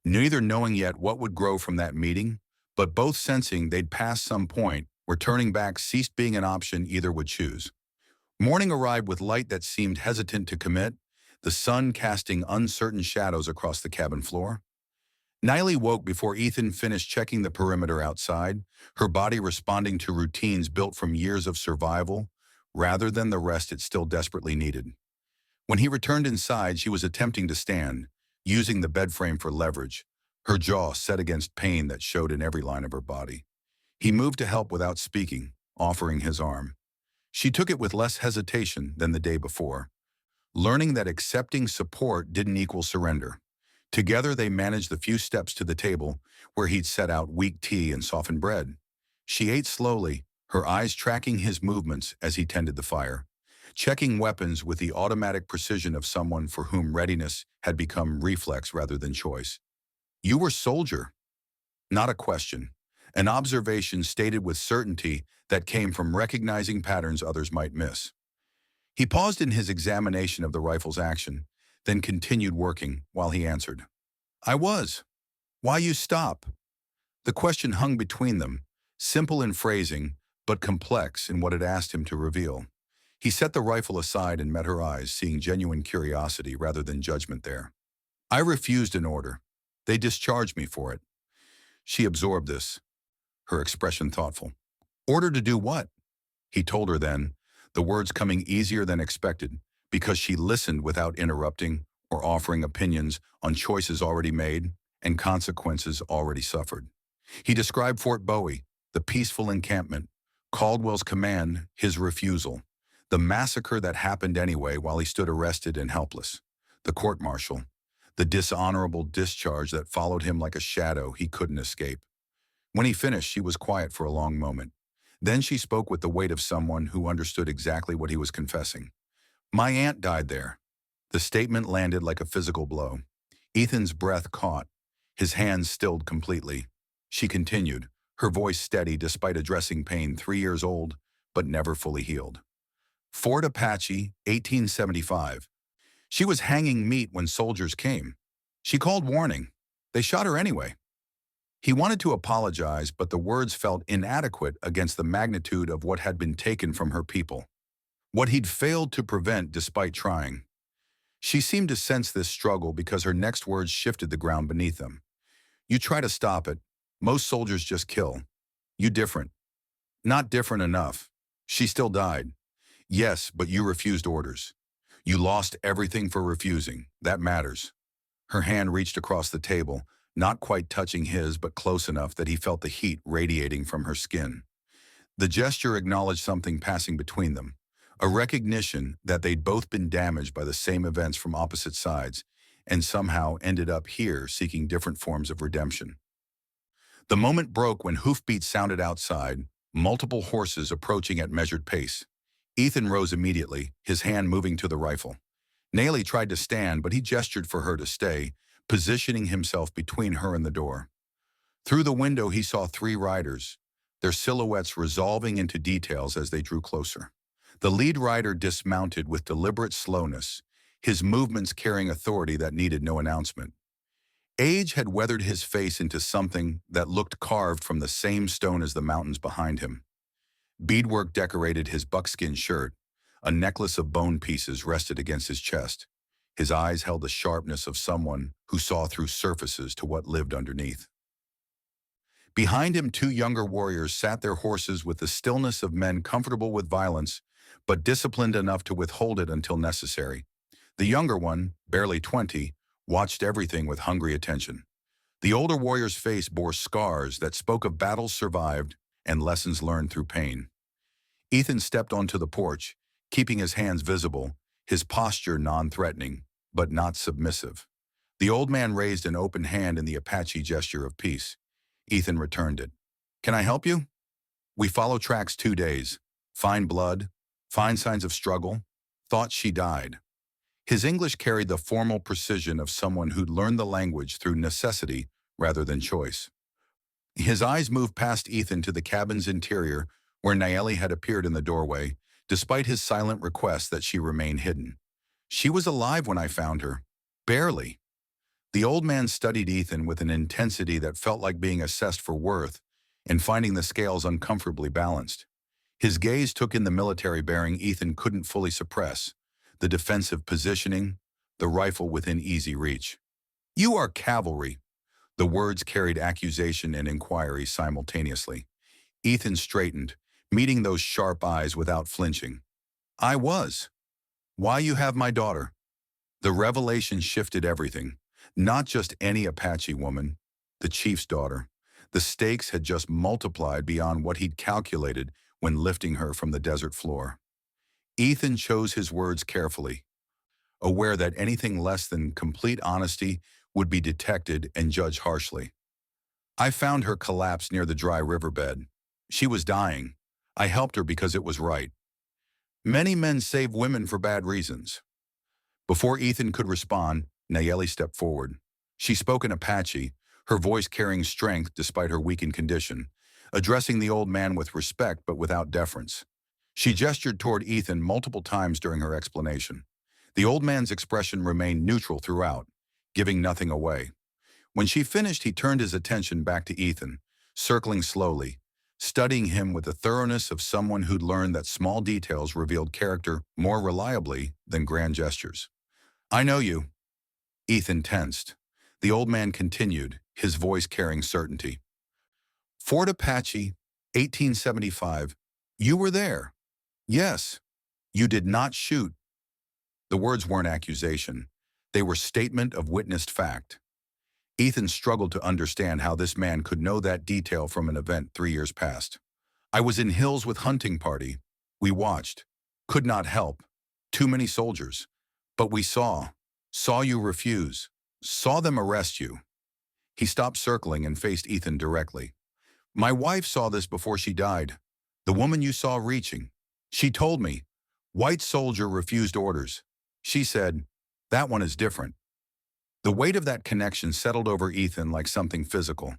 neither knowing yet what would grow from that meeting, but both sensing they'd passed some point where turning back ceased being an option either would choose. Morning arrived with light that seemed hesitant to commit, the sun casting uncertain shadows across the cabin floor. Niallie woke before Ethan finished checking the perimeter outside, her body responding to routines built from years of survival rather than the rest it still desperately needed. When he returned inside, she was attempting to stand, using the bed frame for leverage, her jaw set against pain that showed in every line of her body. He moved to help without speaking, offering his arm. She took it with less hesitation than the day before, learning that accepting support didn't equal surrender. Together they managed the few steps to the table where he'd set out weak tea and softened bread. She ate slowly, her eyes tracking his movements as he tended the fire, checking weapons with the automatic precision of someone for whom readiness had become reflex rather than choice. "You were soldier." Not a question. An observation stated with certainty that came from recognizing patterns others might miss. He paused in his examination of the rifle's action, then continued working while he answered. "I was. Why you stop?" The question hung between them, simple in phrasing, but complex in what it asked him to reveal. He set the rifle aside and met her eyes, seeing genuine curiosity rather than judgment there. "I refused an order. They discharged me for it." She absorbed this, her expression thoughtful. "Order to do what?" He told her then, the words coming easier than expected, because she listened without interrupting or offering opinions on choices already made and consequences already suffered. He described Fort Bowie, the peaceful encampment, Caldwell's command, his refusal, the massacre that happened anyway while he stood arrested and helpless, the court-martial, the dishonorable discharge that followed him like a shadow he couldn't escape. When he finished, she was quiet for a long moment. Then she spoke with the weight of someone who understood exactly what he was confessing. "My aunt died there." The statement landed like a physical blow. Ethan's breath caught, his hands stilled completely. She continued, her voice steady despite addressing pain 3 years old, but never fully healed. "Fort Apache, 1875. She was hanging meat when soldiers came. She called warning. They shot her anyway." He wanted to apologize, but the words felt inadequate against the magnitude of what had been taken from her people, what he'd failed to prevent despite trying. She seemed to sense this struggle because her next words shifted the ground beneath them. "You try to stop it. Most soldiers just kill. You different." "Not different enough. She still died." "Yes, but you refused orders. You lost everything for refusing. That matters." Her hand reached across the table, not quite touching his, but close enough that he felt the heat radiating from her skin. The gesture acknowledged something passing between them, a recognition that they'd both been damaged by the same events from opposite sides, and somehow ended up here seeking different forms of redemption. The moment broke when hoofbeats sounded outside, multiple horses approaching at measured pace. Ethan rose immediately, his hand moving to the rifle. Niallie tried to stand, but he gestured for her to stay, positioning himself between her and the door. Through the window he saw 3 riders, their silhouettes resolving into details as they drew closer. The lead rider dismounted with deliberate slowness, his movements carrying authority that needed no announcement. Age had weathered his face into something that looked carved from the same stone as the mountains behind him. Beadwork decorated his buckskin shirt. A necklace of bone pieces rested against his chest. His eyes held the sharpness of someone who saw through surfaces to what lived underneath. Behind him, two younger warriors sat their horses with the stillness of men comfortable with violence, but disciplined enough to withhold it until necessary. The younger one, barely 20, watched everything with hungry attention. The older warrior's face bore scars that spoke of battles survived and lessons learned through pain. Ethan stepped onto the porch, keeping his hands visible, his posture non-threatening, but not submissive. The old man raised an open hand in the Apache gesture of peace. Ethan returned it. "Can I help you?" "We follow tracks 2 days. Find blood, find signs of struggle. Thought she died." His English carried the formal precision of someone who'd learned the language through necessity rather than choice. His eyes moved past Ethan to the cabin's interior, where Nayeli had appeared in the doorway, despite his silent request that she remain hidden. "She was alive when I found her. Barely." The old man studied Ethan with an intensity that felt like being assessed for worth and finding the scales uncomfortably balanced. His gaze took in the military bearing Ethan couldn't fully suppress, the defensive positioning, the rifle within easy reach. "You are cavalry." The words carried accusation and inquiry simultaneously. Ethan straightened, meeting those sharp eyes without flinching. "I was. Why you have my daughter?" The revelation shifted everything. Not just any Apache woman, the chief's daughter. The stakes had just multiplied beyond what he'd calculated when lifting her from the desert floor. Ethan chose his words carefully, aware that anything less than complete honesty would be detected and judged harshly. "I found her collapsed near the dry riverbed. She was dying. I helped her because it was right. Many men save women for bad reasons." Before Ethan could respond, Nayeli stepped forward. She spoke in Apache, her voice carrying strength despite her weakened condition, addressing the old man with respect but without deference. She gestured toward Ethan multiple times during her explanation. The old man's expression remained neutral throughout, giving nothing away. When she finished, he turned his attention back to Ethan, circling slowly, studying him with the thoroughness of someone who'd learned that small details revealed character more reliably than grand gestures. "I know you." Ethan tensed. The old man continued, his voice carrying certainty. "Fort Apache, 1875. You were there." "Yes." "You did not shoot." The words weren't accusation. They were statement of witnessed fact. Ethan struggled to understand how this man could know that detail from an event 3 years past. "I was in Hills with hunting party. We watched. Could not help. Too many soldiers. But we saw you refuse. Saw them arrest you." He stopped circling and faced Ethan directly. "My wife saw this before she died. The woman you saw reaching. She told me, white soldier refused orders. She said, that one is different." The weight of that connection settled over Ethan like something physical.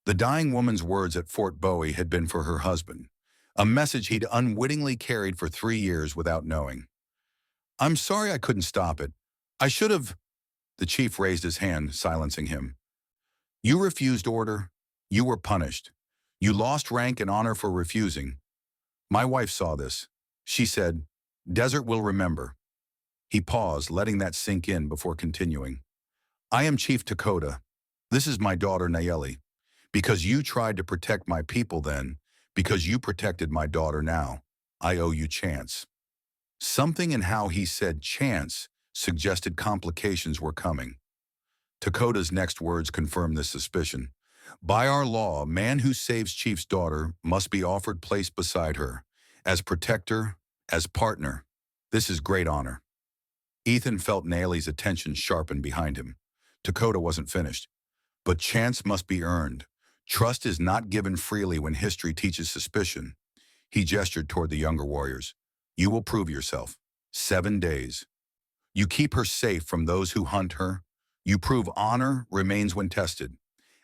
The dying woman's words at Fort Bowie had been for her husband, a message he'd unwittingly carried for 3 years without knowing. "I'm sorry I couldn't stop it. I should have." The chief raised his hand, silencing him. "You refused order. You were punished. You lost rank and honor for refusing. My wife saw this. She said, 'Desert will remember.'" He paused, letting that sink in before continuing. "I am Chief Dakota. This is my daughter Nayeli. Because you tried to protect my people then, because you protected my daughter now, I owe you chance." Something in how he said chance suggested complications were coming. Dakota's next words confirmed this suspicion. "By our law, a man who saves Chief's daughter must be offered place beside her, as protector, as partner. This is great honor." Ethan felt Nayeli's attention sharpen behind him. Dakota wasn't finished. "But chance must be earned. Trust is not given freely when history teaches suspicion." He gestured toward the younger warriors. "You will prove yourself. 7 days. You keep her safe from those who hunt her. You prove honor remains when tested.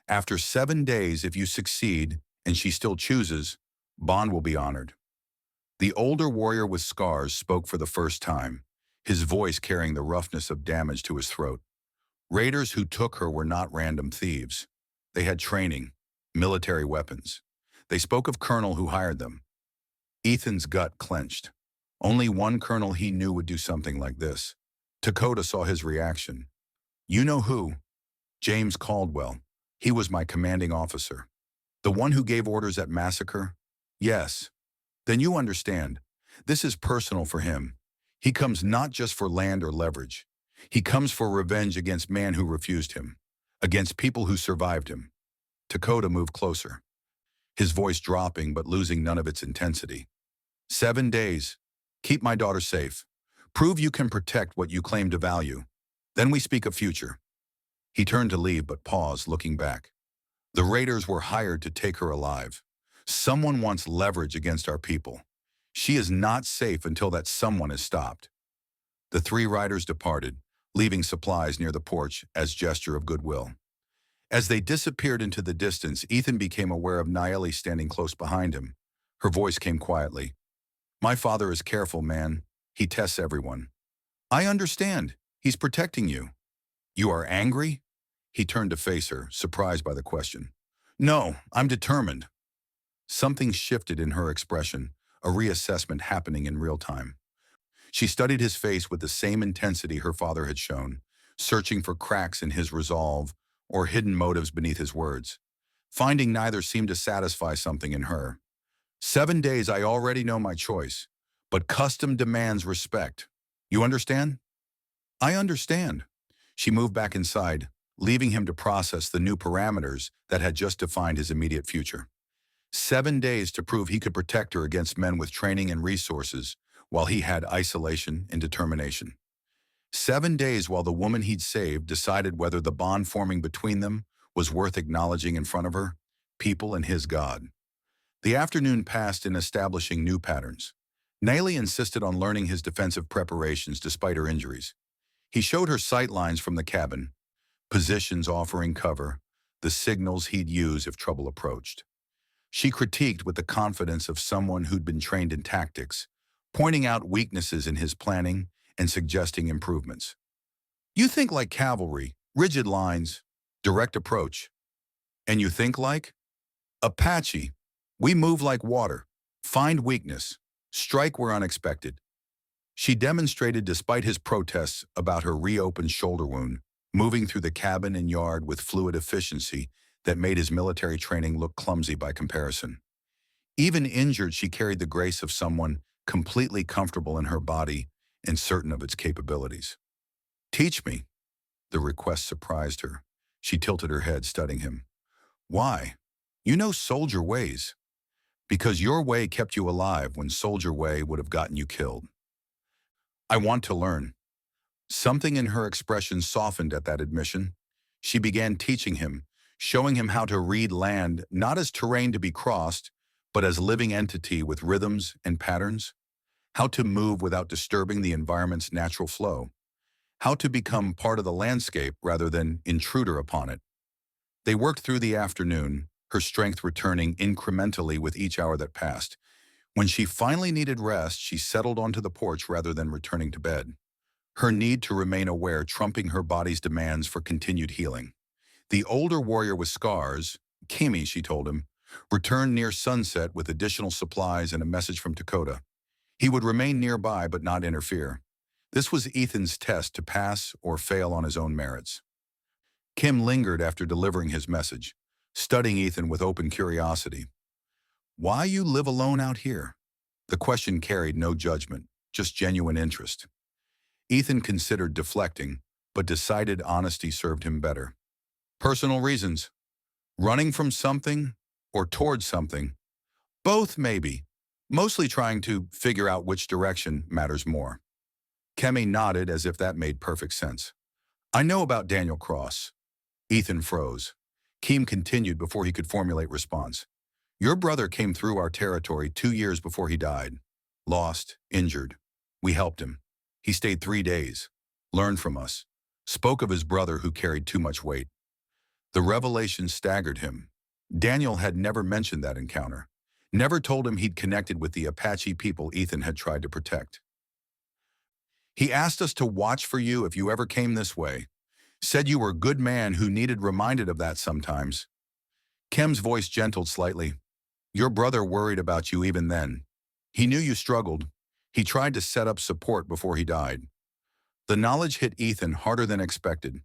After 7 days, if you succeed and she still chooses, bond will be honored." The older warrior with scars spoke for the first time, his voice carrying the roughness of damage to his throat. Raiders who took her were not random thieves. They had training, military weapons. They spoke of Colonel who hired them. Ethan's gut clenched. Only one colonel he knew would do something like this. Dakota saw his reaction. You know who? James Caldwell. He was my commanding officer. The one who gave orders at massacre? Yes. Then you understand. This is personal for him. He comes not just for land or leverage. He comes for revenge against man who refused him, against people who survived him. Dakota moved closer, his voice dropping but losing none of its intensity. 7 days. Keep my daughter safe. Prove you can protect what you claim to value. Then we speak of future. He turned to leave but paused, looking back. The raiders were hired to take her alive. Someone wants leverage against our people. She is not safe until that someone is stopped. The 3 riders departed, leaving supplies near the porch as gesture of goodwill. As they disappeared into the distance, Ethan became aware of Nayeli standing close behind him. Her voice came quietly. My father is careful, man. He tests everyone. I understand. He's protecting you. You are angry? He turned to face her, surprised by the question. No, I'm determined. Something shifted in her expression, a reassessment happening in real time. She studied his face with the same intensity her father had shown, searching for cracks in his resolve or hidden motives beneath his words. Finding neither seemed to satisfy something in her. 7 days, I already know my choice, but custom demands respect. You understand? I understand. She moved back inside, leaving him to process the new parameters that had just defined his immediate future. 7 days to prove he could protect her against men with training and resources, while he had isolation and determination. 7 days while the woman he'd saved decided whether the bond forming between them was worth acknowledging in front of her, people and his God. The afternoon passed in establishing new patterns. Nayeli insisted on learning his defensive preparations despite her injuries. He showed her sight lines from the cabin, positions offering cover, the signals he'd use if trouble approached. She critiqued with the confidence of someone who'd been trained in tactics, pointing out weaknesses in his planning and suggesting improvements. You think like cavalry, rigid lines, direct approach. And you think like? Apache. We move like water, find weakness, strike where unexpected. She demonstrated despite his protests about her reopened shoulder wound, moving through the cabin and yard with fluid efficiency that made his military training look clumsy by comparison. Even injured, she carried the grace of someone completely comfortable in her body and certain of its capabilities. Teach me. The request surprised her. She tilted her head, studying him. Why? You know soldier ways. Because your way kept you alive when soldier way would have gotten you killed. I want to learn. Something in her expression softened at that admission. She began teaching him, showing him how to read land not as terrain to be crossed, but as living entity with rhythms and patterns, how to move without disturbing the environment's natural flow, how to become part of the landscape rather than intruder upon it. They worked through the afternoon, her strength returning incrementally with each hour that passed. When she finally needed rest, she settled onto the porch rather than returning to bed, her need to remain aware trumping her body's demands for continued healing. The older warrior with scars, Kimi, she told him, returned near sunset with additional supplies and a message from Dakota. He would remain nearby but not interfere. This was Ethan's test to pass or fail on his own merits. Kim lingered after delivering his message, studying Ethan with open curiosity. Why you live alone out here? The question carried no judgment, just genuine interest. Ethan considered deflecting, but decided honesty served him better. Personal reasons. Running from something or towards something. Both, maybe. Mostly trying to figure out which direction matters more. Kemi nodded as if that made perfect sense. I know about Daniel Cross. Ethan froze. Keem continued before he could formulate response. Your brother came through our territory 2 years before he died. Lost, injured. We helped him. He stayed 3 days. Learned from us. Spoke of his brother who carried too much weight. The revelation staggered him. Daniel had never mentioned that encounter. Never told him he'd connected with the Apache people Ethan had tried to protect. He asked us to watch for you if you ever came this way. Said you were a good man who needed reminded of that sometimes. Kem's voice gentled slightly. Your brother worried about you even then. He knew you struggled. He tried to set up support before he died. The knowledge hit Ethan harder than expected.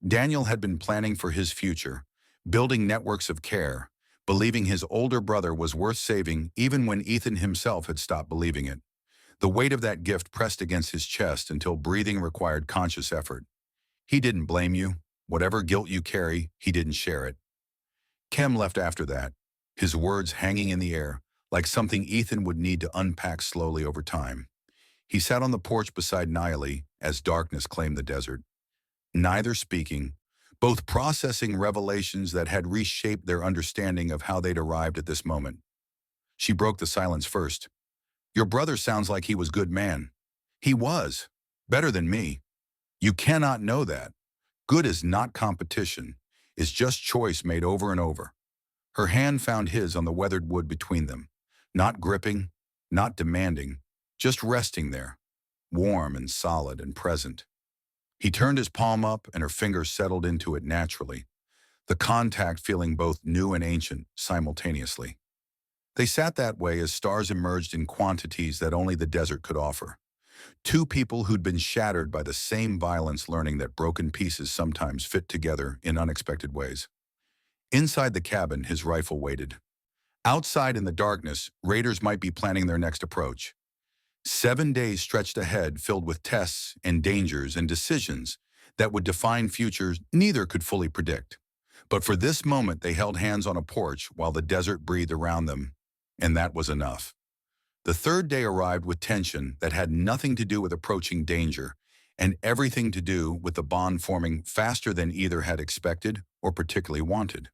Daniel had been planning for his future, building networks of care, believing his older brother was worth saving even when Ethan himself had stopped believing it. The weight of that gift pressed against his chest until breathing required conscious effort. He didn't blame you. Whatever guilt you carry, he didn't share it. Kem left after that, his words hanging in the air, like something Ethan would need to unpack slowly over time. He sat on the porch beside Niley as darkness claimed the desert. Neither speaking, both processing revelations that had reshaped their understanding of how they'd arrived at this moment. She broke the silence first. Your brother sounds like he was a good man. He was. Better than me. You cannot know that. Good is not competition. It's just choice made over and over. Her hand found his on the weathered wood between them. Not gripping, not demanding, just resting there, warm and solid and present. He turned his palm up and her fingers settled into it naturally, the contact feeling both new and ancient simultaneously. They sat that way as stars emerged in quantities that only the desert could offer. Two people who'd been shattered by the same violence, learning that broken pieces sometimes fit together in unexpected ways. Inside the cabin, his rifle waited. Outside in the darkness, raiders might be planning their next approach. 7 days stretched ahead, filled with tests and dangers and decisions that would define futures neither could fully predict. But for this moment, they held hands on a porch while the desert breathed around them, and that was enough. The third day arrived with tension that had nothing to do with approaching danger and everything to do with the bond forming faster than either had expected or particularly wanted.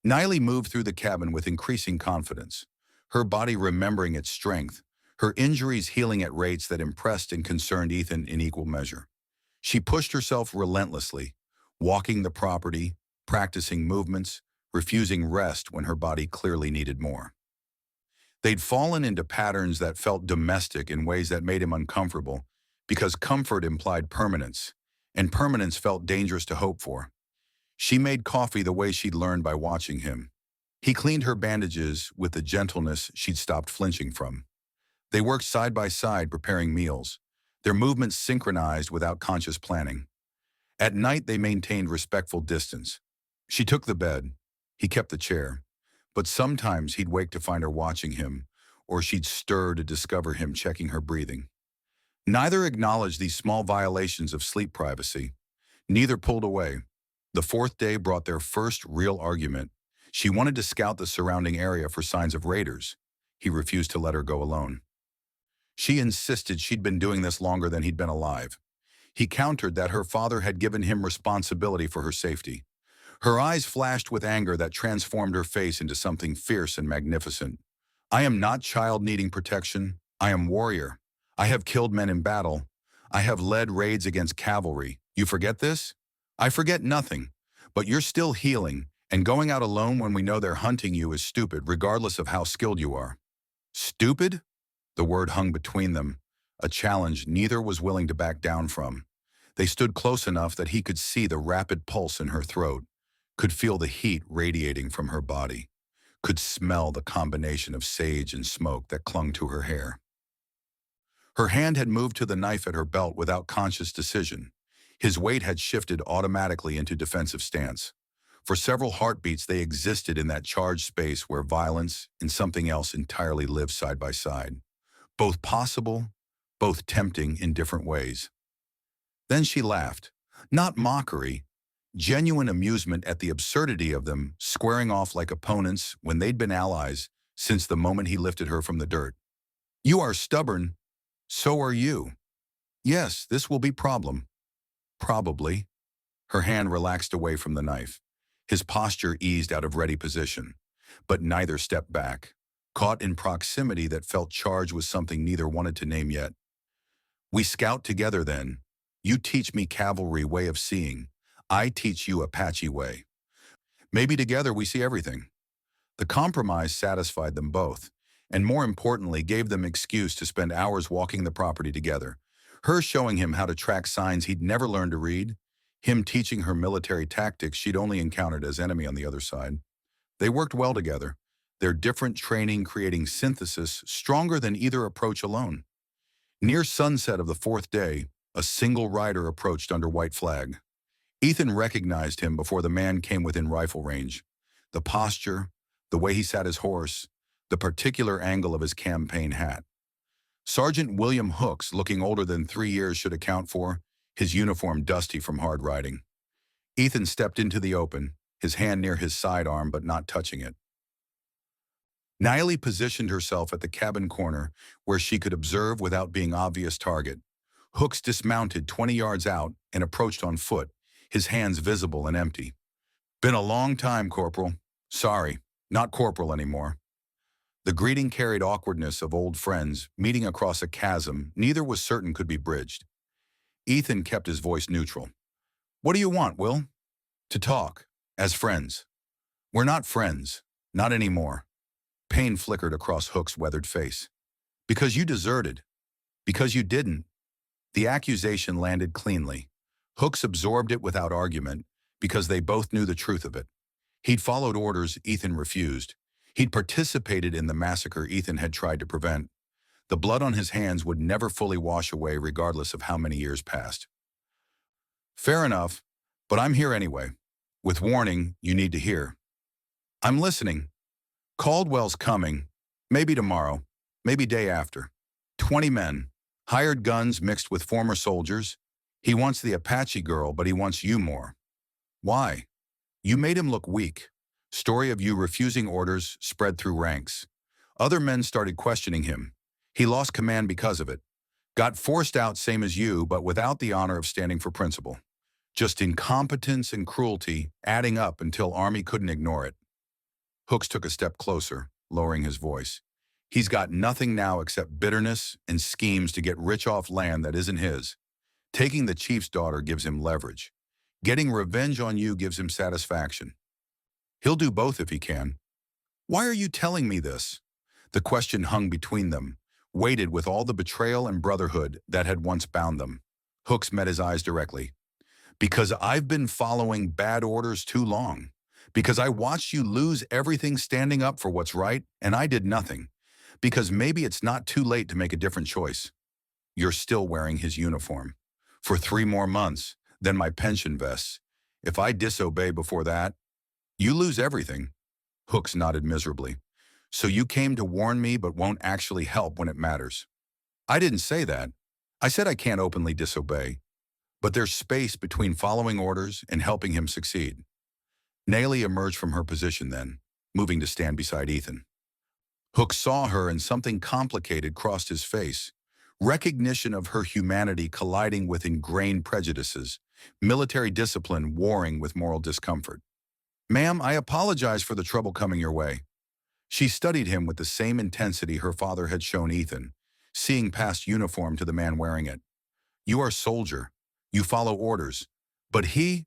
Niley moved through the cabin with increasing confidence, her body remembering its strength, her injuries healing at rates that impressed and concerned Ethan in equal measure. She pushed herself relentlessly, walking the property, practicing movements, refusing rest when her body clearly needed more. They'd fallen into patterns that felt domestic in ways that made him uncomfortable because comfort implied permanence, and permanence felt dangerous to hope for. She made coffee the way she'd learned by watching him. He cleaned her bandages with the gentleness she'd stopped flinching from. They worked side by side preparing meals, their movements synchronized without conscious planning. At night, they maintained respectful distance. She took the bed. He kept the chair. But sometimes he'd wake to find her watching him, or she'd stir to discover him checking her breathing. Neither acknowledged these small violations of sleep privacy. Neither pulled away. The fourth day brought their first real argument. She wanted to scout the surrounding area for signs of raiders. He refused to let her go alone. She insisted she'd been doing this longer than he'd been alive. He countered that her father had given him responsibility for her safety. Her eyes flashed with anger that transformed her face into something fierce and magnificent. I am not child needing protection. I am warrior. I have killed men in battle. I have led raids against cavalry. You forget this? I forget nothing. But you're still healing, and going out alone when we know they're hunting you is stupid, regardless of how skilled you are. Stupid? The word hung between them, a challenge neither was willing to back down from. They stood close enough that he could see the rapid pulse in her throat, could feel the heat radiating from her body, could smell the combination of sage and smoke that clung to her hair. Her hand had moved to the knife at her belt without conscious decision. His weight had shifted automatically into defensive stance. For several heartbeats, they existed in that charged space where violence and something else entirely lived side by side, both possible, both tempting in different ways. Then she laughed, not mockery, genuine amusement at the absurdity of them squaring off like opponents when they'd been allies since the moment he lifted her from the dirt. You are stubborn. So are you. Yes, this will be problem. Probably. Her hand relaxed away from the knife. His posture eased out of ready position, but neither stepped back, caught in proximity that felt charged with something neither wanted to name yet. We scout together then. You teach me cavalry way of seeing. I teach you Apache way. Maybe together we see everything. The compromise satisfied them both, and more importantly, gave them excuse to spend hours walking the property together. Her showing him how to track signs he'd never learned to read, him teaching her military tactics she'd only encountered as enemy on the other side. They worked well together, their different training creating synthesis stronger than either approach alone. Near sunset of the fourth day, a single rider approached under white flag. Ethan recognized him before the man came within rifle range. The posture, the way he sat his horse, the particular angle of his campaign hat. Sergeant William Hooks, looking older than 3 years should account for, his uniform dusty from hard riding. Ethan stepped into the open, his hand near his sidearm but not touching it. Nayeli positioned herself at the cabin corner where she could observe without being obvious target. Hooks dismounted 20 yards out and approached on foot, his hands visible and empty. "Been a long time, Corporal. Sorry, not Corporal anymore." The greeting carried awkwardness of old friends meeting across a chasm neither was certain could be bridged. Ethan kept his voice neutral. "What do you want, Will?" "To talk, as friends." "We're not friends, not anymore." Pain flickered across Hook's weathered face. "Because you deserted. Because you didn't." The accusation landed cleanly. Hooks absorbed it without argument, because they both knew the truth of it. He'd followed orders Ethan refused. He'd participated in the massacre Ethan had tried to prevent. The blood on his hands would never fully wash away regardless of how many years passed. "Fair enough, but I'm here anyway. With warning, you need to hear." "I'm listening." "Caldwell's coming. Maybe tomorrow. Maybe day after. 20 men. Hired guns mixed with former soldiers. He wants the Apache girl, but he wants you more." "Why?" "You made him look weak. Story of you refusing orders spread through ranks. Other men started questioning him. He lost command because of it. Got forced out same as you, but without the honor of standing for principle. Just incompetence and cruelty adding up until Army couldn't ignore it." Hooks took a step closer, lowering his voice. "He's got nothing now except bitterness and schemes to get rich off land that isn't his. Taking the chief's daughter gives him leverage. Getting revenge on you gives him satisfaction. He'll do both if he can." "Why are you telling me this?" The question hung between them, weighted with all the betrayal and brotherhood that had once bound them. Hooks met his eyes directly. "Because I've been following bad orders too long. Because I watched you lose everything standing up for what's right, and I did nothing. Because maybe it's not too late to make a different choice." "You're still wearing his uniform. For 3 more months, then my pension vests. If I disobey before that, you lose everything." Hooks nodded miserably. "So you came to warn me but won't actually help when it matters." "I didn't say that. I said I can't openly disobey. But there's space between following orders and helping him succeed." Nayeli emerged from her position then, moving to stand beside Ethan. Hooks saw her and something complicated crossed his face. Recognition of her humanity colliding with ingrained prejudices, military discipline warring with moral discomfort. "Ma'am, I apologize for the trouble coming your way." She studied him with the same intensity her father had shown Ethan, seeing past uniform to the man wearing it. "You are soldier. You follow orders. But he,"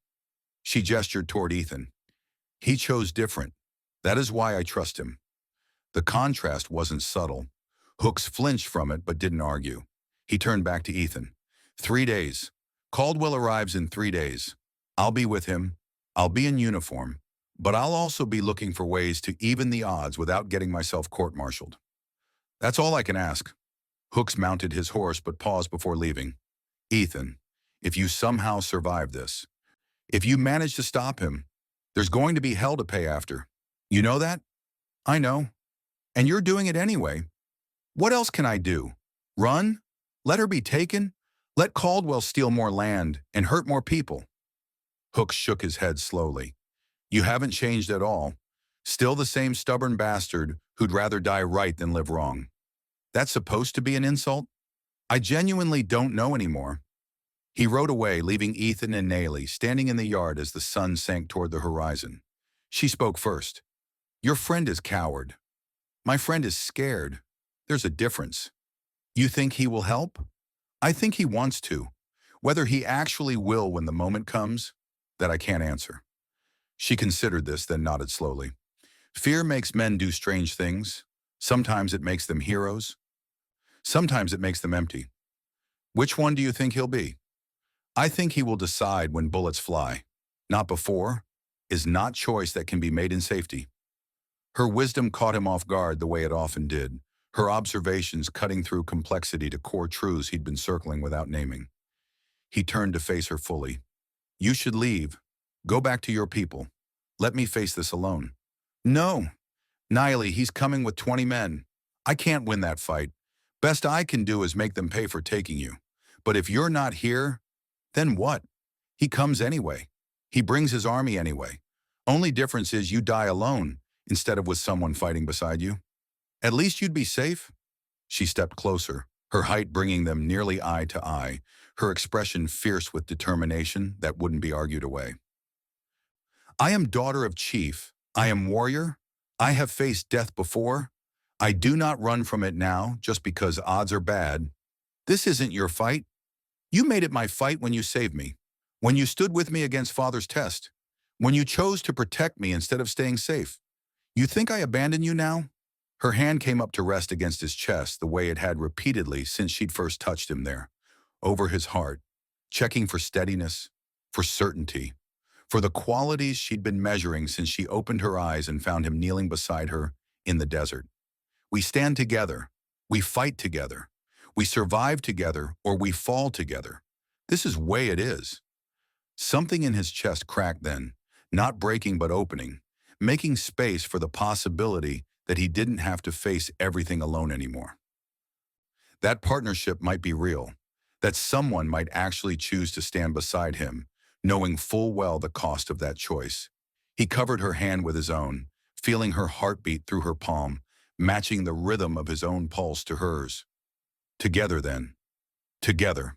she gestured toward Ethan, "he chose different. That is why I trust him." The contrast wasn't subtle. Hooks flinched from it but didn't argue. He turned back to Ethan. 3 days. Caldwell arrives in 3 days. I'll be with him. I'll be in uniform. But I'll also be looking for ways to even the odds without getting myself court-martialed. That's all I can ask." Hooks mounted his horse but paused before leaving. "Ethan, if you somehow survive this, if you manage to stop him, there's going to be hell to pay after. You know that?" "I know. And you're doing it anyway. What else can I do? Run? Let her be taken? Let Caldwell steal more land and hurt more people?" Hooks shook his head slowly. "You haven't changed at all. Still the same stubborn bastard who'd rather die right than live wrong. That's supposed to be an insult? I genuinely don't know anymore." He rode away, leaving Ethan and Nayeli standing in the yard as the sun sank toward the horizon. She spoke first. "Your friend is coward. My friend is scared. There's a difference. You think he will help? I think he wants to. Whether he actually will when the moment comes, that I can't answer." She considered this, then nodded slowly. Fear makes men do strange things. Sometimes it makes them heroes. Sometimes it makes them empty. Which one do you think he'll be? I think he will decide when bullets fly. Not before is not choice that can be made in safety. Her wisdom caught him off guard the way it often did, her observations cutting through complexity to core truths he'd been circling without naming. He turned to face her fully. You should leave. Go back to your people. Let me face this alone. No, Niley, he's coming with 20 men. I can't win that fight. Best I can do is make them pay for taking you. But if you're not here, then what? He comes anyway. He brings his army anyway. Only difference is you die alone instead of with someone fighting beside you. At least you'd be safe. She stepped closer, her height bringing them nearly eye to eye, her expression fierce with determination that wouldn't be argued away. I am daughter of chief. I am warrior. I have faced death before. I do not run from it now just because odds are bad. This isn't your fight. You made it my fight when you saved me, when you stood with me against Father's test, when you chose to protect me instead of staying safe. You think I abandon you now? Her hand came up to rest against his chest the way it had repeatedly since she'd first touched him there, over his heart, checking for steadiness, for certainty, for the qualities she'd been measuring since she opened her eyes and found him kneeling beside her in the desert. We stand together. We fight together. We survive together or we fall together. This is way it is. Something in his chest cracked then, not breaking but opening, making space for the possibility that he didn't have to face everything alone anymore. That partnership might be real, that someone might actually choose to stand beside him, knowing full well the cost of that choice. He covered her hand with his own, feeling her heartbeat through her palm, matching the rhythm of his own pulse to hers. Together then. Together.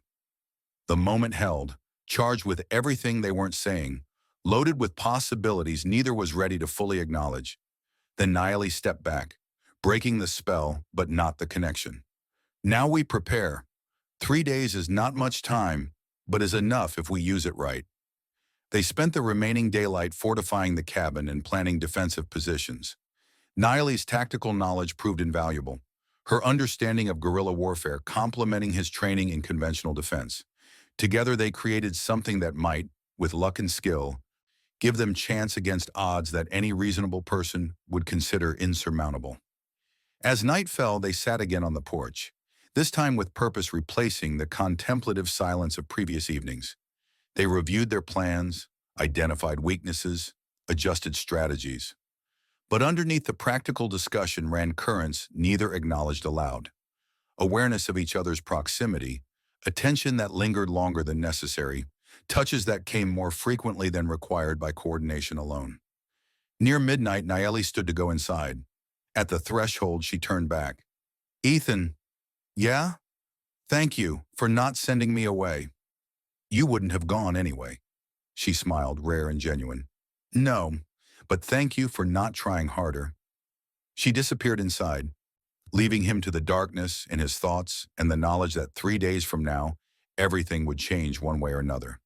The moment held, charged with everything they weren't saying, loaded with possibilities neither was ready to fully acknowledge. Then Niley stepped back, breaking the spell but not the connection. Now we prepare. 3 days is not much time, but is enough if we use it right. They spent the remaining daylight fortifying the cabin and planning defensive positions. Niley's tactical knowledge proved invaluable, her understanding of guerrilla warfare complementing his training in conventional defense. Together they created something that might, with luck and skill, give them chance against odds that any reasonable person would consider insurmountable. As night fell, they sat again on the porch, this time with purpose replacing the contemplative silence of previous evenings. They reviewed their plans, identified weaknesses, adjusted strategies. But underneath the practical discussion ran currents neither acknowledged aloud. Awareness of each other's proximity, attention that lingered longer than necessary, touches that came more frequently than required by coordination alone. Near midnight, Nayeli stood to go inside. At the threshold, she turned back. Ethan, yeah? Thank you for not sending me away. You wouldn't have gone anyway. She smiled, rare and genuine. No, but thank you for not trying harder. She disappeared inside, leaving him to the darkness in his thoughts and the knowledge that 3 days from now, everything would change one way or another.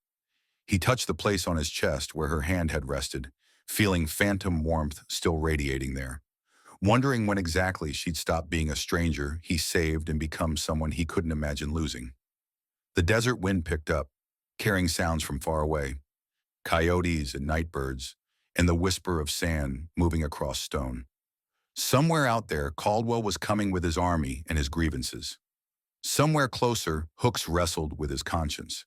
He touched the place on his chest where her hand had rested, feeling phantom warmth still radiating there. Wondering when exactly she'd stop being a stranger he saved and become someone he couldn't imagine losing. The desert wind picked up, carrying sounds from far away. Coyotes and nightbirds, and the whisper of sand moving across stone. Somewhere out there, Caldwell was coming with his army and his grievances. Somewhere closer, Hooks wrestled with his conscience.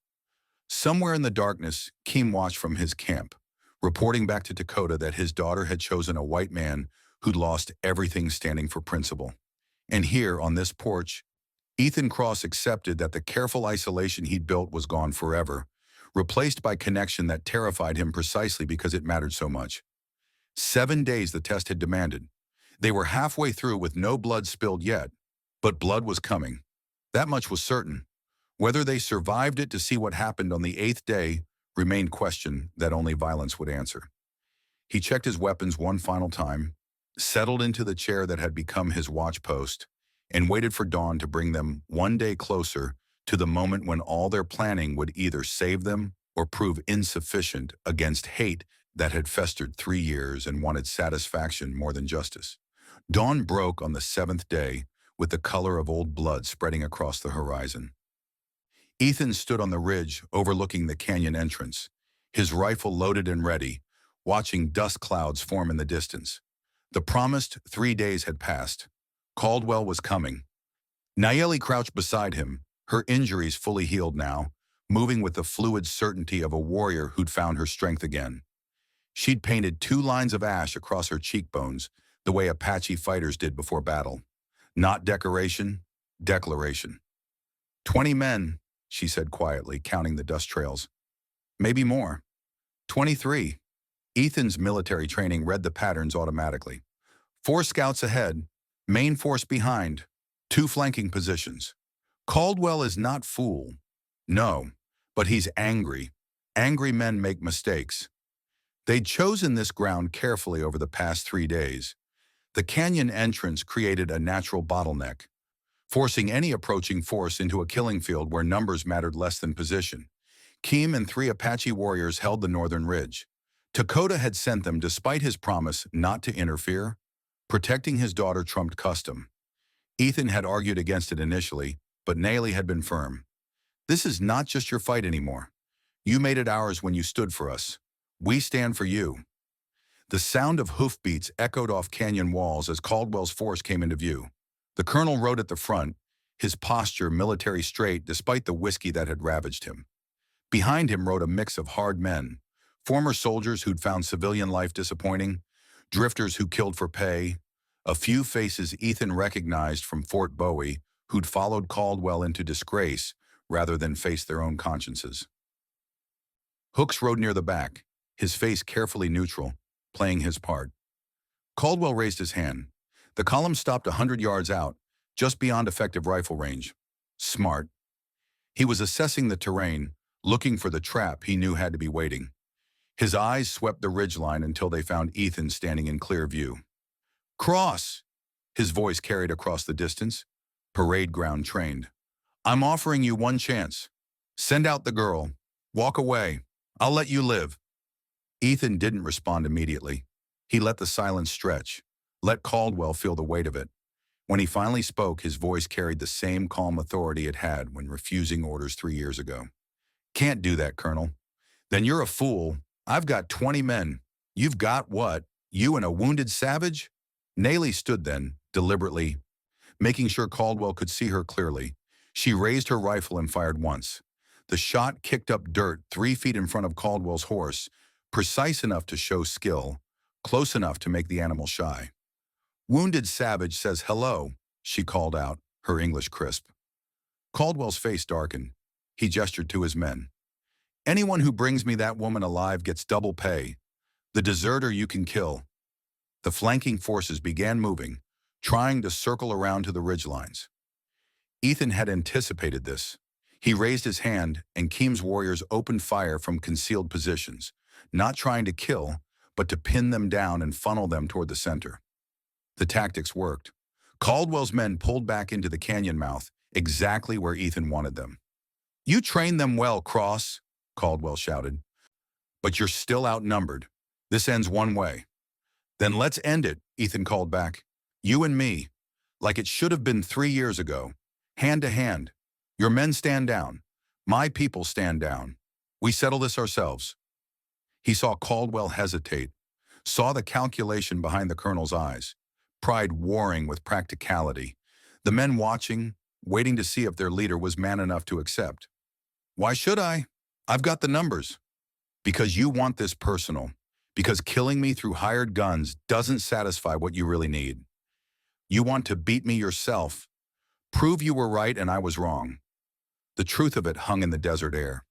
Somewhere in the darkness, Keem watched from his camp, reporting back to Dakota that his daughter had chosen a white man who'd lost everything standing for principle. And here, on this porch, Ethan Cross accepted that the careful isolation he'd built was gone forever, replaced by connection that terrified him precisely because it mattered so much. 7 days the test had demanded. They were halfway through with no blood spilled yet, but blood was coming. That much was certain. Whether they survived it to see what happened on the 8th day remained question that only violence would answer. He checked his weapons one final time, settled into the chair that had become his watch post, and waited for dawn to bring them one day closer to the moment when all their planning would either save them or prove insufficient against hate that had festered 3 years and wanted satisfaction more than justice. Dawn broke on the seventh day, with the color of old blood spreading across the horizon. Ethan stood on the ridge overlooking the canyon entrance, his rifle loaded and ready, watching dust clouds form in the distance. The promised 3 days had passed. Caldwell was coming. Nayeli crouched beside him, her injuries fully healed now, moving with the fluid certainty of a warrior who'd found her strength again. She'd painted 2 lines of ash across her cheekbones, the way Apache fighters did before battle. Not decoration, declaration. 20 men, she said quietly, counting the dust trails. Maybe more. 23. Ethan's military training read the patterns automatically. 4 scouts ahead, main force behind, 2 flanking positions. Caldwell is not fool. No, but he's angry. Angry men make mistakes. They'd chosen this ground carefully over the past 3 days. The canyon entrance created a natural bottleneck, forcing any approaching force into a killing field where numbers mattered less than position. Keem and 3 Apache warriors held the northern ridge. Dakota had sent them despite his promise not to interfere. Protecting his daughter trumped custom. Ethan had argued against it initially, but Nayeli had been firm. This is not just your fight anymore. You made it ours when you stood for us. We stand for you. The sound of hoofbeats echoed off canyon walls as Caldwell's force came into view. The colonel rode at the front, his posture military straight despite the whiskey that had ravaged him. Behind him rode a mix of hard men, former soldiers who'd found civilian life disappointing, drifters who killed for pay, a few faces Ethan recognized from Fort Bowie who'd followed Caldwell into disgrace rather than face their own consciences. Hooks rode near the back, his face carefully neutral, playing his part. Caldwell raised his hand. The column stopped 100 yards out, just beyond effective rifle range. Smart. He was assessing the terrain, looking for the trap he knew had to be waiting. His eyes swept the ridgeline until they found Ethan standing in clear view. Cross! His voice carried across the distance. Parade ground trained. I'm offering you one chance. Send out the girl. Walk away. I'll let you live. Ethan didn't respond immediately. He let the silence stretch. Let Caldwell feel the weight of it. When he finally spoke, his voice carried the same calm authority it had when refusing orders 3 years ago. Can't do that, Colonel. Then you're a fool. I've got 20 men. You've got what? You and a wounded savage? Nayeli stood then, deliberately, making sure Caldwell could see her clearly. She raised her rifle and fired once. The shot kicked up dirt 3 feet in front of Caldwell's horse, precise enough to show skill, close enough to make the animal shy. Wounded Savage says hello, she called out, her English crisp. Caldwell's face darkened. He gestured to his men. Anyone who brings me that woman alive gets double pay. The deserter you can kill. The flanking forces began moving, trying to circle around to the ridgelines. Ethan had anticipated this. He raised his hand, and Keem's warriors opened fire from concealed positions, not trying to kill, but to pin them down and funnel them toward the center. The tactics worked. Caldwell's men pulled back into the canyon mouth, exactly where Ethan wanted them. You trained them well, Cross, Caldwell shouted. But you're still outnumbered. This ends one way. Then let's end it, Ethan called back. You and me, like it should have been 3 years ago, hand to hand. Your men stand down. My people stand down. We settle this ourselves. He saw Caldwell hesitate, saw the calculation behind the colonel's eyes, pride warring with practicality, the men watching, waiting to see if their leader was man enough to accept. Why should I? I've got the numbers. Because you want this personal. Because killing me through hired guns doesn't satisfy what you really need. You want to beat me yourself, prove you were right and I was wrong. The truth of it hung in the desert air.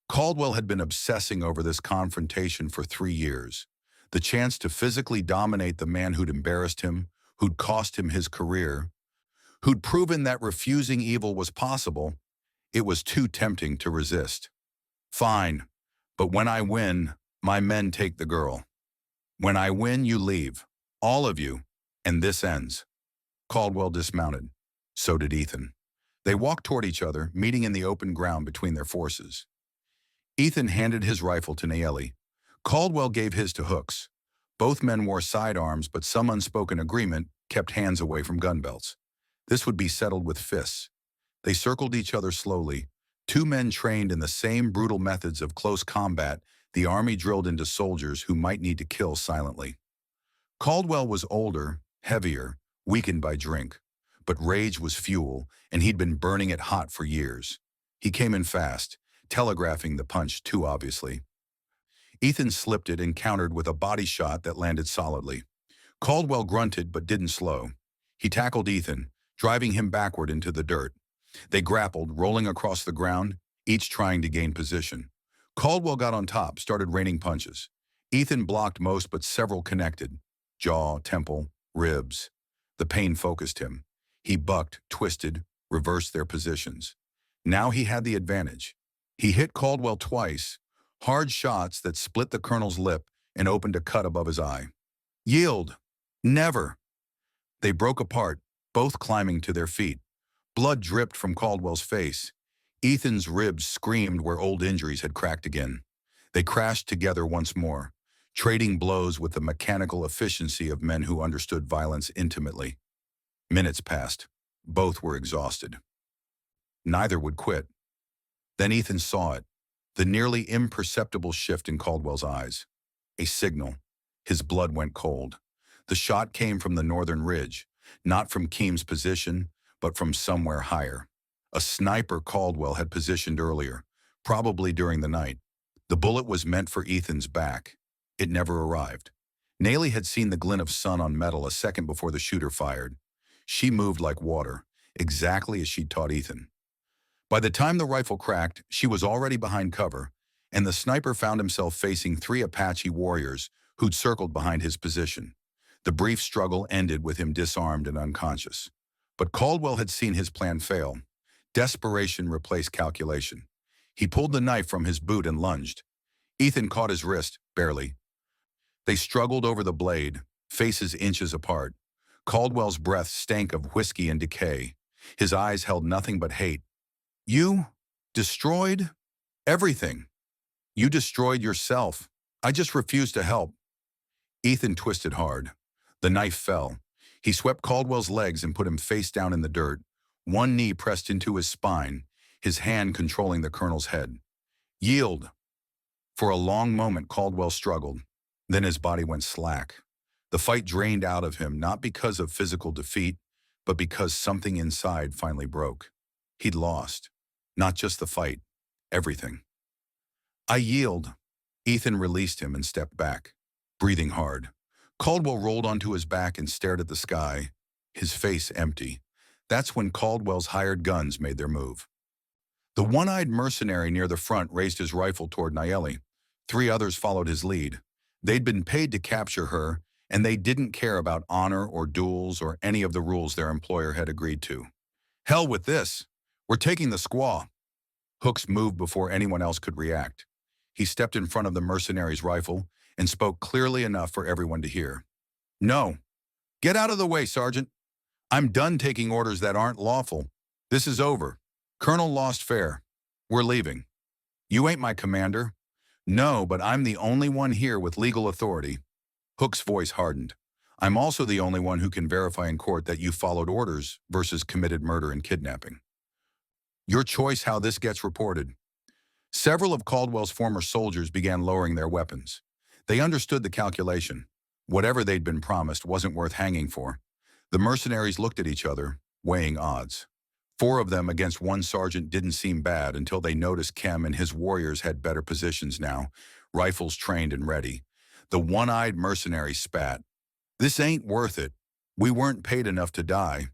Caldwell had been obsessing over this confrontation for 3 years. The chance to physically dominate the man who'd embarrassed him, who'd cost him his career, who'd proven that refusing evil was possible. It was too tempting to resist. Fine, but when I win, my men take the girl. When I win, you leave. All of you. And this ends. Caldwell dismounted. So did Ethan. They walked toward each other, meeting in the open ground between their forces. Ethan handed his rifle to Nayeli. Caldwell gave his to Hooks. Both men wore sidearms, but some unspoken agreement kept hands away from gun belts. This would be settled with fists. They circled each other slowly. Two men trained in the same brutal methods of close combat the Army drilled into soldiers who might need to kill silently. Caldwell was older, heavier, weakened by drink. But rage was fuel, and he'd been burning it hot for years. He came in fast, telegraphing the punch too obviously. Ethan slipped it and countered with a body shot that landed solidly. Caldwell grunted but didn't slow. He tackled Ethan, driving him backward into the dirt. They grappled, rolling across the ground, each trying to gain position. Caldwell got on top, started raining punches. Ethan blocked most, but several connected. Jaw, temple, ribs. The pain focused him. He bucked, twisted, reversed their positions. Now he had the advantage. He hit Caldwell twice, hard shots that split the colonel's lip and opened a cut above his eye. Yield! Never! They broke apart, both climbing to their feet. Blood dripped from Caldwell's face. Ethan's ribs screamed where old injuries had cracked again. They crashed together once more, trading blows with the mechanical efficiency of men who understood violence intimately. Minutes passed. Both were exhausted. Neither would quit. Then Ethan saw it, the nearly imperceptible shift in Caldwell's eyes. A signal. His blood went cold. The shot came from the northern ridge, not from Keem's position, but from somewhere higher. A sniper Caldwell had positioned earlier, probably during the night. The bullet was meant for Ethan's back. It never arrived. Nayli had seen the glint of sun on metal a second before the shooter fired. She moved like water, exactly as she'd taught Ethan. By the time the rifle cracked, she was already behind cover, and the sniper found himself facing 3 Apache warriors who'd circled behind his position. The brief struggle ended with him disarmed and unconscious. But Caldwell had seen his plan fail. Desperation replaced calculation. He pulled the knife from his boot and lunged. Ethan caught his wrist, barely. They struggled over the blade, faces inches apart. Caldwell's breath stank of whiskey and decay. His eyes held nothing but hate. You destroyed everything. You destroyed yourself. I just refused to help. Ethan twisted hard. The knife fell. He swept Caldwell's legs and put him face down in the dirt, one knee pressed into his spine, his hand controlling the colonel's head. Yield. For a long moment, Caldwell struggled. Then his body went slack. The fight drained out of him, not because of physical defeat, but because something inside finally broke. He'd lost. Not just the fight, everything. I yield. Ethan released him and stepped back, breathing hard. Caldwell rolled onto his back and stared at the sky, his face empty. That's when Caldwell's hired guns made their move. The one-eyed mercenary near the front raised his rifle toward Nayeli. 3 others followed his lead. They'd been paid to capture her, and they didn't care about honor or duels or any of the rules their employer had agreed to. Hell with this. We're taking the squaw. Hooks moved before anyone else could react. He stepped in front of the mercenary's rifle and spoke clearly enough for everyone to hear. No. Get out of the way, Sergeant. I'm done taking orders that aren't lawful. This is over. Colonel lost fair. We're leaving. You ain't my commander. No, but I'm the only one here with legal authority. Hook's voice hardened. I'm also the only one who can verify in court that you followed orders versus committed murder and kidnapping. Your choice how this gets reported. Several of Caldwell's former soldiers began lowering their weapons. They understood the calculation. Whatever they'd been promised wasn't worth hanging for. The mercenaries looked at each other, weighing odds. 4 of them against 1 sergeant didn't seem bad until they noticed Kem and his warriors had better positions now, rifles trained and ready. The one-eyed mercenary spat. This ain't worth it. We weren't paid enough to die.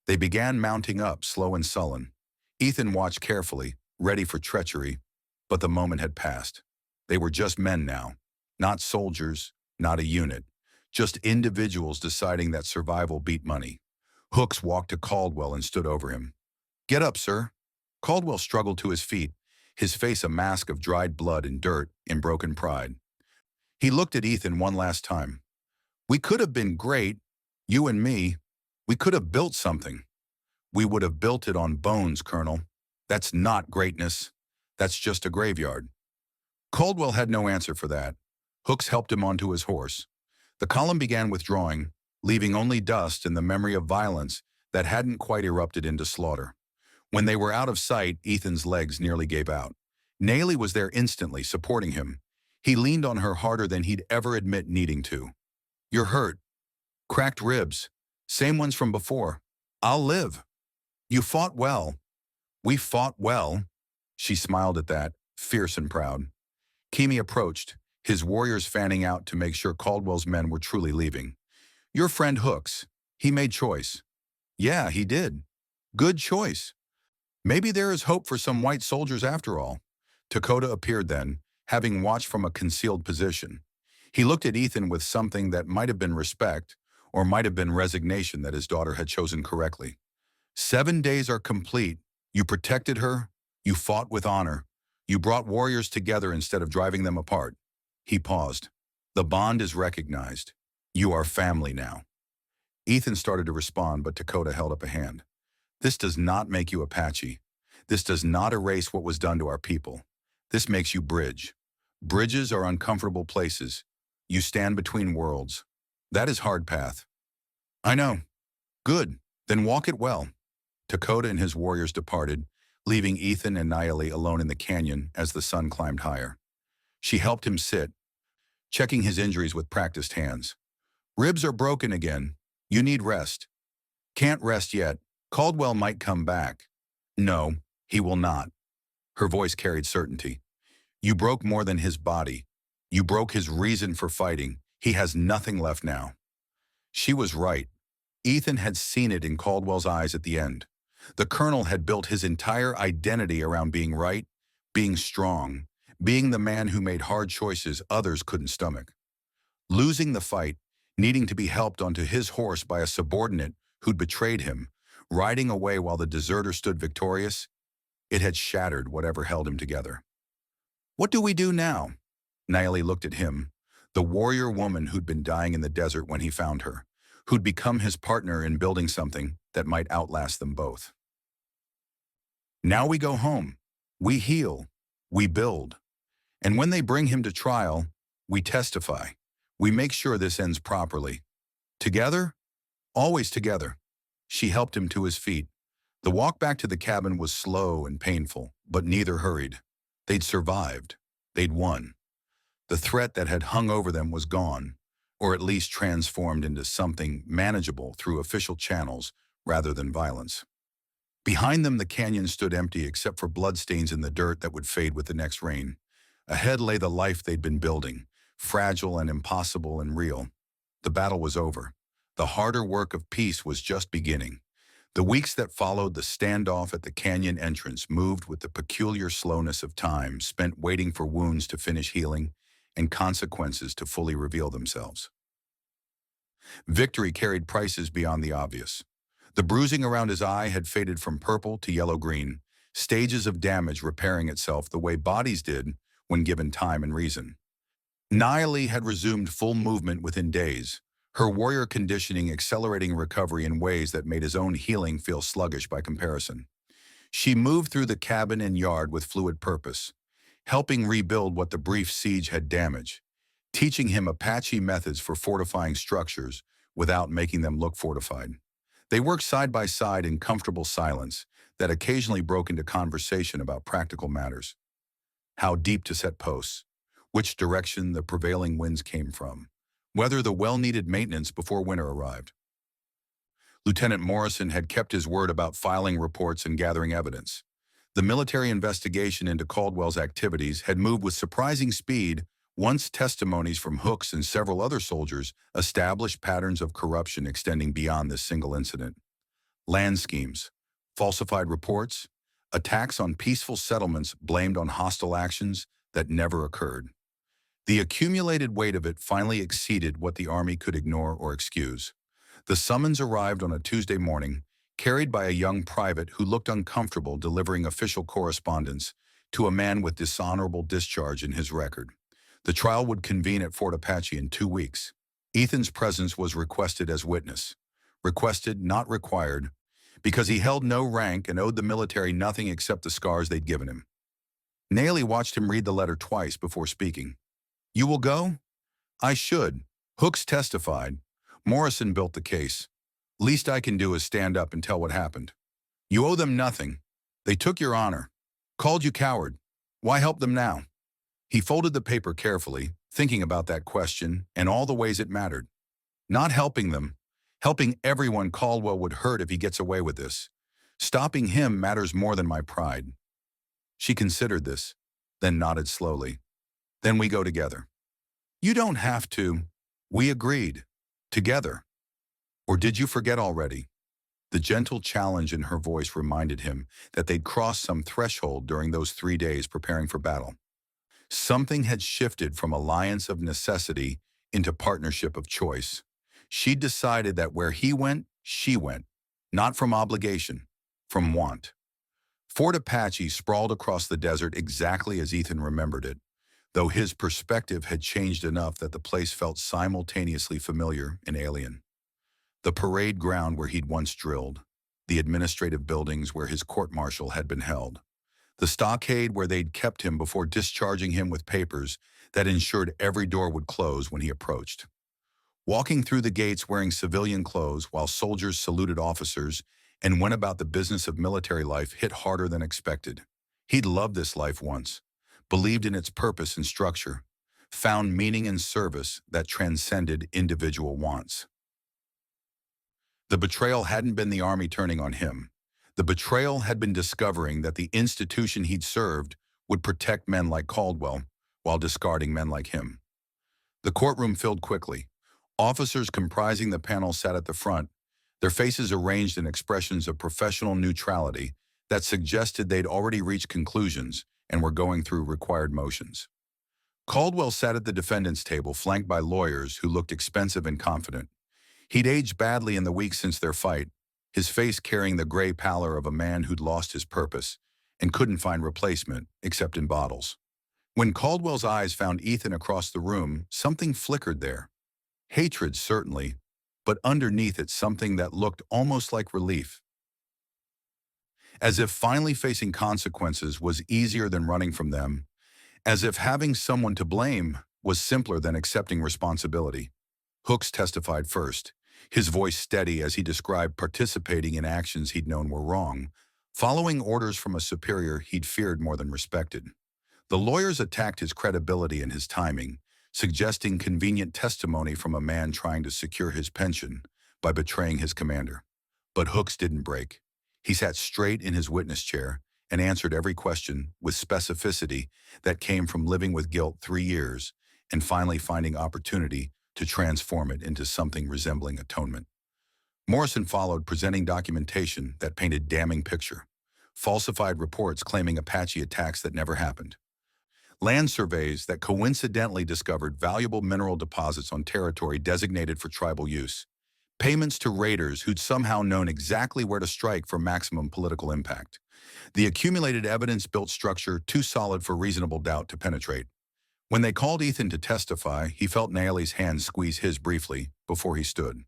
They began mounting up, slow and sullen. Ethan watched carefully, ready for treachery, but the moment had passed. They were just men now, not soldiers, not a unit, just individuals deciding that survival beat money. Hooks walked to Caldwell and stood over him. Get up, sir. Caldwell struggled to his feet, his face a mask of dried blood and dirt in broken pride. He looked at Ethan one last time. We could have been great, you and me. We could have built something. We would have built it on bones, Colonel. That's not greatness. That's just a graveyard. Caldwell had no answer for that. Hooks helped him onto his horse. The column began withdrawing, leaving only dust and the memory of violence that hadn't quite erupted into slaughter. When they were out of sight, Ethan's legs nearly gave out. Nayely was there instantly, supporting him. He leaned on her harder than he'd ever admit needing to. "You're hurt. Cracked ribs. Same ones from before. I'll live. You fought well. We fought well." She smiled at that, fierce and proud. Kimi approached, his warriors fanning out to make sure Caldwell's men were truly leaving. "Your friend Hooks. He made choice." "Yeah, he did. Good choice. Maybe there is hope for some white soldiers after all." Dakota appeared then, having watched from a concealed position. He looked at Ethan with something that might have been respect, or might have been resignation that his daughter had chosen correctly. 7 days are complete. You protected her. You fought with honor. You brought warriors together instead of driving them apart. He paused. The bond is recognized. You are family now. Ethan started to respond, but Dakota held up a hand. "This does not make you Apache. This does not erase what was done to our people. This makes you bridge. Bridges are uncomfortable places. You stand between worlds. That is hard path." "I know. Good. Then walk it well." Dakota and his warriors departed, leaving Ethan and Nayeli alone in the canyon as the sun climbed higher. She helped him sit, checking his injuries with practiced hands. "Ribs are broken again. You need rest." "Can't rest yet. Caldwell might come back." "No, he will not." Her voice carried certainty. "You broke more than his body. You broke his reason for fighting. He has nothing left now." She was right. Ethan had seen it in Caldwell's eyes at the end. The colonel had built his entire identity around being right, being strong, being the man who made hard choices others couldn't stomach. Losing the fight, needing to be helped onto his horse by a subordinate who'd betrayed him, riding away while the deserter stood victorious, it had shattered whatever held him together. "What do we do now?" Nayeli looked at him, the warrior woman who'd been dying in the desert when he found her, who'd become his partner in building something that might outlast them both. "Now we go home. We heal. We build. And when they bring him to trial, we testify. We make sure this ends properly. Together? Always together." She helped him to his feet. The walk back to the cabin was slow and painful, but neither hurried. They'd survived. They'd won. The threat that had hung over them was gone, or at least transformed into something manageable through official channels rather than violence. Behind them, the canyon stood empty except for bloodstains in the dirt that would fade with the next rain. Ahead lay the life they'd been building, fragile and impossible and real. The battle was over. The harder work of peace was just beginning. The weeks that followed the standoff at the canyon entrance moved with the peculiar slowness of time spent waiting for wounds to finish healing and consequences to fully reveal themselves. Victory carried prices beyond the obvious. The bruising around his eye had faded from purple to yellow-green, stages of damage repairing itself the way bodies did when given time and reason. Nayeli had resumed full movement within days, her warrior conditioning accelerating recovery in ways that made his own healing feel sluggish by comparison. She moved through the cabin and yard with fluid purpose, helping rebuild what the brief siege had damaged, teaching him Apache methods for fortifying structures without making them look fortified. They worked side by side in comfortable silence that occasionally broke into conversation about practical matters. How deep to set posts, which direction the prevailing winds came from, whether the well-needed maintenance before winter arrived. Lieutenant Morrison had kept his word about filing reports and gathering evidence. The military investigation into Caldwell's activities had moved with surprising speed once testimonies from Hooks and several other soldiers established patterns of corruption extending beyond this single incident. Land schemes, falsified reports, attacks on peaceful settlements blamed on hostile actions that never occurred. The accumulated weight of it finally exceeded what the Army could ignore or excuse. The summons arrived on a Tuesday morning, carried by a young private who looked uncomfortable delivering official correspondence to a man with dishonorable discharge in his record. The trial would convene at Fort Apache in 2 weeks. Ethan's presence was requested as witness. Requested, not required, because he held no rank and owed the military nothing except the scars they'd given him. Nayeli watched him read the letter twice before speaking. "You will go?" I should. Hooks testified. Morrison built the case. Least I can do is stand up and tell what happened. You owe them nothing. They took your honor. Called you coward. Why help them now? He folded the paper carefully, thinking about that question and all the ways it mattered. Not helping them. Helping everyone Caldwell would hurt if he gets away with this. Stopping him matters more than my pride. She considered this, then nodded slowly. Then we go together. You don't have to. We agreed. Together. Or did you forget already? The gentle challenge in her voice reminded him that they'd crossed some threshold during those 3 days preparing for battle. Something had shifted from alliance of necessity into partnership of choice. She'd decided that where he went, she went. Not from obligation, from want. Fort Apache sprawled across the desert exactly as Ethan remembered it, though his perspective had changed enough that the place felt simultaneously familiar and alien. The parade ground where he'd once drilled, the administrative buildings where his court-martial had been held, the stockade where they'd kept him before discharging him with papers that ensured every door would close when he approached. Walking through the gates wearing civilian clothes while soldiers saluted officers and went about the business of military life hit harder than expected. He'd loved this life once, believed in its purpose and structure, found meaning and service that transcended individual wants. The betrayal hadn't been the army turning on him. The betrayal had been discovering that the institution he'd served would protect men like Caldwell while discarding men like him. The courtroom filled quickly. Officers comprising the panel sat at the front, their faces arranged in expressions of professional neutrality that suggested they'd already reached conclusions and were going through required motions. Caldwell sat at the defendant's table, flanked by lawyers who looked expensive and confident. He'd aged badly in the weeks since their fight, his face carrying the gray pallor of a man who'd lost his purpose and couldn't find replacement except in bottles. When Caldwell's eyes found Ethan across the room, something flickered there. Hatred, certainly, but underneath it something that looked almost like relief. As if finally facing consequences was easier than running from them, as if having someone to blame was simpler than accepting responsibility. Hooks testified first, his voice steady as he described participating in actions he'd known were wrong, following orders from a superior he'd feared more than respected. The lawyers attacked his credibility and his timing, suggesting convenient testimony from a man trying to secure his pension by betraying his commander. But Hooks didn't break. He sat straight in his witness chair and answered every question with specificity that came from living with guilt 3 years and finally finding opportunity to transform it into something resembling atonement. Morrison followed, presenting documentation that painted damning picture. Falsified reports claiming Apache attacks that never happened. Land surveys that coincidentally discovered valuable mineral deposits on territory designated for tribal use. Payments to raiders who'd somehow known exactly where to strike for maximum political impact. The accumulated evidence built structure too solid for reasonable doubt to penetrate. When they called Ethan to testify, he felt Naomi's hand squeeze his briefly before he stood.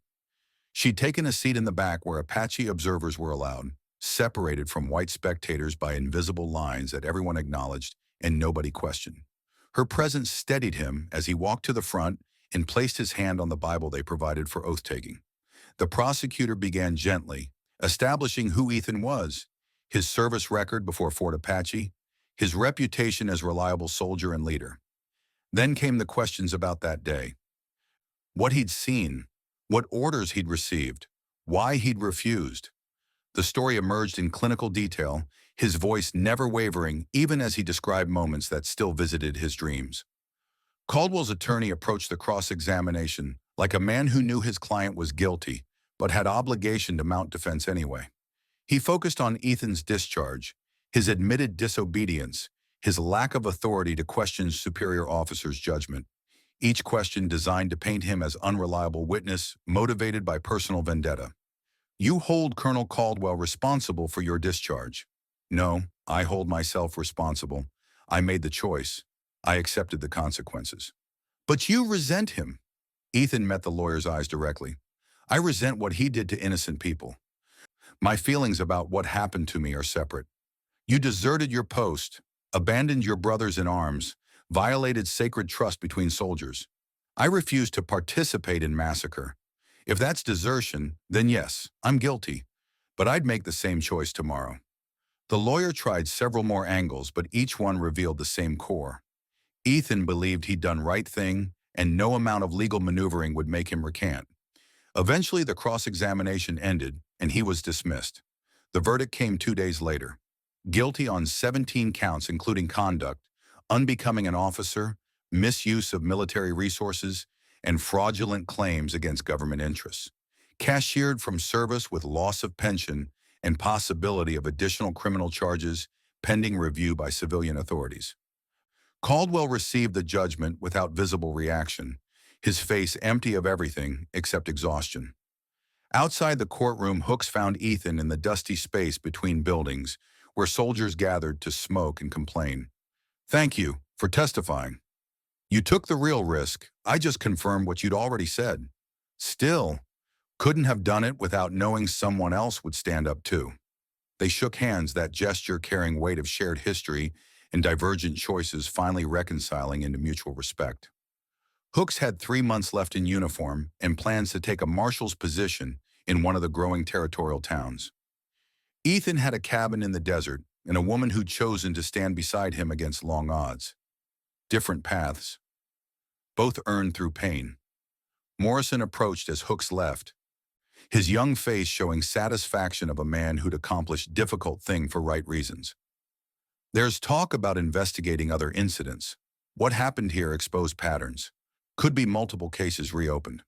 She'd taken a seat in the back where Apache observers were allowed, separated from white spectators by invisible lines that everyone acknowledged and nobody questioned. Her presence steadied him as he walked to the front and placed his hand on the Bible they provided for oath-taking. The prosecutor began gently, establishing who Ethan was, his service record before Fort Apache, his reputation as reliable soldier and leader. Then came the questions about that day. What he'd seen, what orders he'd received, why he'd refused. The story emerged in clinical detail, his voice never wavering even as he described moments that still visited his dreams. Caldwell's attorney approached the cross-examination like a man who knew his client was guilty but had obligation to mount defense anyway. He focused on Ethan's discharge, his admitted disobedience, his lack of authority to question superior officers' judgment, each question designed to paint him as unreliable witness motivated by personal vendetta. You hold Colonel Caldwell responsible for your discharge. No, I hold myself responsible. I made the choice. I accepted the consequences. But you resent him. Ethan met the lawyer's eyes directly. I resent what he did to innocent people. My feelings about what happened to me are separate. You deserted your post, abandoned your brothers in arms, violated sacred trust between soldiers. I refuse to participate in massacre. If that's desertion, then yes, I'm guilty. But I'd make the same choice tomorrow. The lawyer tried several more angles, but each one revealed the same core. Ethan believed he'd done right thing, and no amount of legal maneuvering would make him recant. Eventually, the cross-examination ended, and he was dismissed. The verdict came 2 days later. Guilty on 17 counts including conduct, unbecoming an officer, misuse of military resources, and fraudulent claims against government interests. Cashiered from service with loss of pension and possibility of additional criminal charges pending review by civilian authorities. Caldwell received the judgment without visible reaction, his face empty of everything except exhaustion. Outside the courtroom, Hooks found Ethan in the dusty space between buildings, where soldiers gathered to smoke and complain. "Thank you for testifying. You took the real risk. I just confirmed what you'd already said. Still, couldn't have done it without knowing someone else would stand up too." They shook hands, that gesture carrying weight of shared history and divergent choices finally reconciling into mutual respect. Hooks had 3 months left in uniform and plans to take a marshal's position in one of the growing territorial towns. Ethan had a cabin in the desert and a woman who'd chosen to stand beside him against long odds. Different paths, both earned through pain. Morrison approached as Hooks left, his young face showing satisfaction of a man who'd accomplished difficult thing for right reasons. "There's talk about investigating other incidents. What happened here exposed patterns. Could be multiple cases reopened."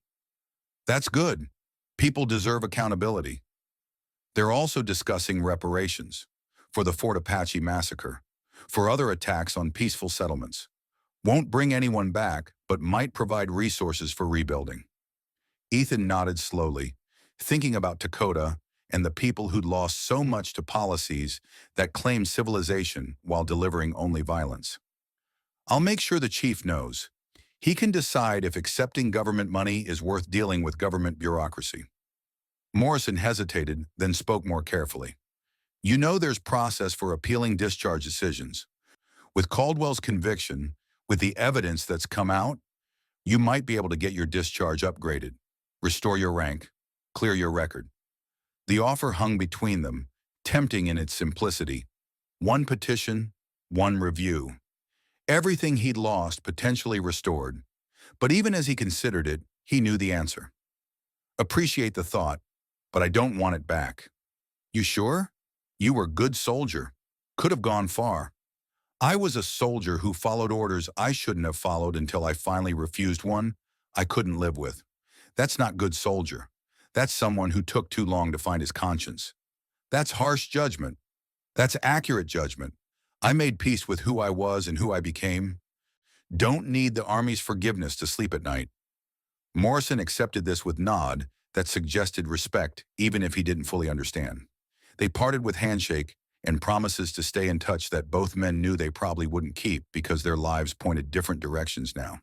"That's good. People deserve accountability." They're also discussing reparations for the Fort Apache massacre, for other attacks on peaceful settlements. Won't bring anyone back, but might provide resources for rebuilding. Ethan nodded slowly, thinking about Dakota and the people who'd lost so much to policies that claimed civilization while delivering only violence. "I'll make sure the chief knows. He can decide if accepting government money is worth dealing with government bureaucracy." Morrison hesitated, then spoke more carefully. "You know there's process for appealing discharge decisions. With Caldwell's conviction, with the evidence that's come out, you might be able to get your discharge upgraded, restore your rank, clear your record." The offer hung between them, tempting in its simplicity. One petition, one review. Everything he'd lost potentially restored. But even as he considered it, he knew the answer. "Appreciate the thought, but I don't want it back." "You sure? You were a good soldier. Could have gone far." "I was a soldier who followed orders I shouldn't have followed until I finally refused one I couldn't live with. That's not good soldier. That's someone who took too long to find his conscience. That's harsh judgment. That's accurate judgment. I made peace with who I was and who I became. Don't need the Army's forgiveness to sleep at night." Morrison accepted this with nod that suggested respect, even if he didn't fully understand. They parted with handshake and promises to stay in touch that both men knew they probably wouldn't keep because their lives pointed different directions now.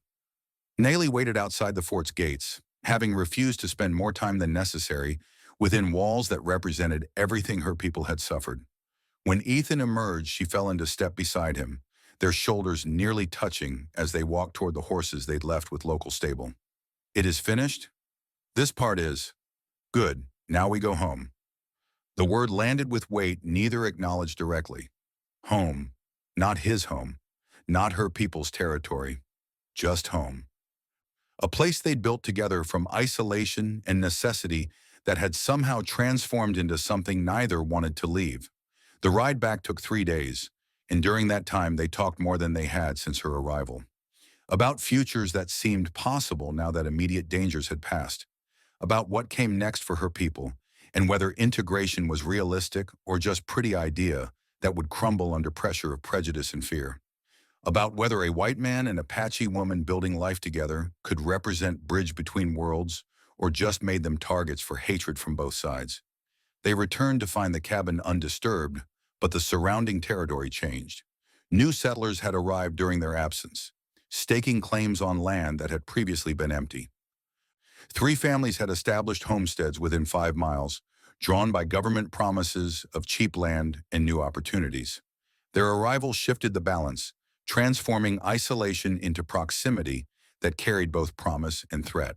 Nayli waited outside the fort's gates, having refused to spend more time than necessary within walls that represented everything her people had suffered. When Ethan emerged, she fell into step beside him, their shoulders nearly touching as they walked toward the horses they'd left with local stable. "It is finished?" "This part is." "Good, now we go home." The word landed with weight neither acknowledged directly. Home, not his home, not her people's territory, just home. A place they'd built together from isolation and necessity that had somehow transformed into something neither wanted to leave. The ride back took 3 days, and during that time they talked more than they had since her arrival. About futures that seemed possible now that immediate dangers had passed. About what came next for her people, and whether integration was realistic or just pretty idea that would crumble under pressure of prejudice and fear. About whether a white man and Apache woman building life together could represent bridge between worlds or just made them targets for hatred from both sides. They returned to find the cabin undisturbed, but the surrounding territory changed. New settlers had arrived during their absence, staking claims on land that had previously been empty. 3 families had established homesteads within 5 miles, drawn by government promises of cheap land and new opportunities. Their arrival shifted the balance, transforming isolation into proximity that carried both promise and threat.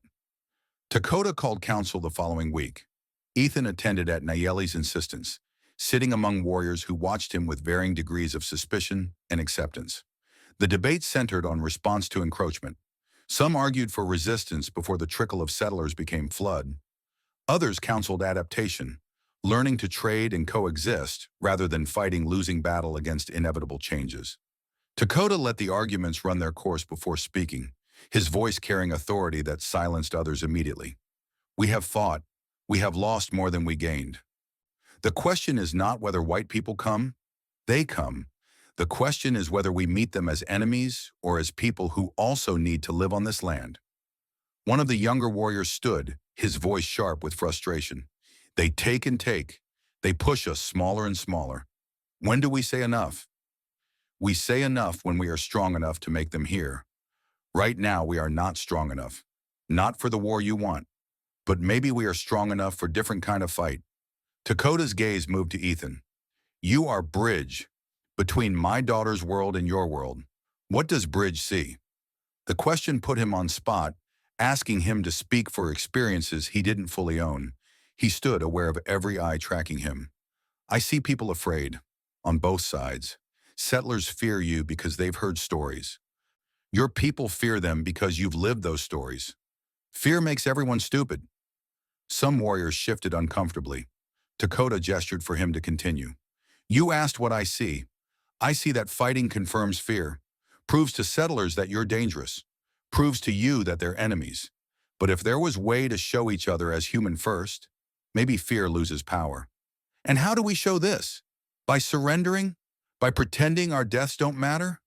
Dakota called council the following week. Ethan attended at Nayeli's insistence, sitting among warriors who watched him with varying degrees of suspicion and acceptance. The debate centered on response to encroachment. Some argued for resistance before the trickle of settlers became flood. Others counseled adaptation, learning to trade and coexist rather than fighting losing battle against inevitable changes. Dakota let the arguments run their course before speaking, his voice carrying authority that silenced others immediately. We have fought. We have lost more than we gained. The question is not whether white people come. They come. The question is whether we meet them as enemies or as people who also need to live on this land. One of the younger warriors stood, his voice sharp with frustration. They take and take. They push us smaller and smaller. When do we say enough? We say enough when we are strong enough to make them hear. Right now, we are not strong enough. Not for the war you want. But maybe we are strong enough for different kind of fight. Dakota's gaze moved to Ethan. You are bridge between my daughter's world and your world. What does Bridge see? The question put him on spot, asking him to speak for experiences he didn't fully own. He stood aware of every eye tracking him. I see people afraid, on both sides. Settlers fear you because they've heard stories. Your people fear them because you've lived those stories. Fear makes everyone stupid. Some warriors shifted uncomfortably. Dakota gestured for him to continue. You asked what I see. I see that fighting confirms fear, proves to settlers that you're dangerous, proves to you that they're enemies. But if there was a way to show each other as human first, maybe fear loses power. And how do we show this? By surrendering? By pretending our deaths don't matter?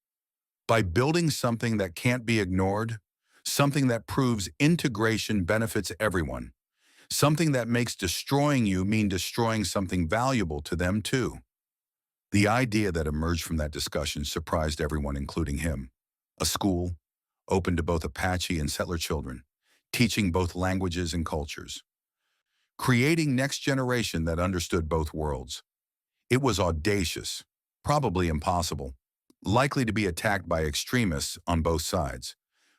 By building something that can't be ignored? Something that proves integration benefits everyone? Something that makes destroying you mean destroying something valuable to them too? The idea that emerged from that discussion surprised everyone, including him. A school, open to both Apache and settler children, teaching both languages and cultures. Creating next generation that understood both worlds. It was audacious, probably impossible, likely to be attacked by extremists on both sides.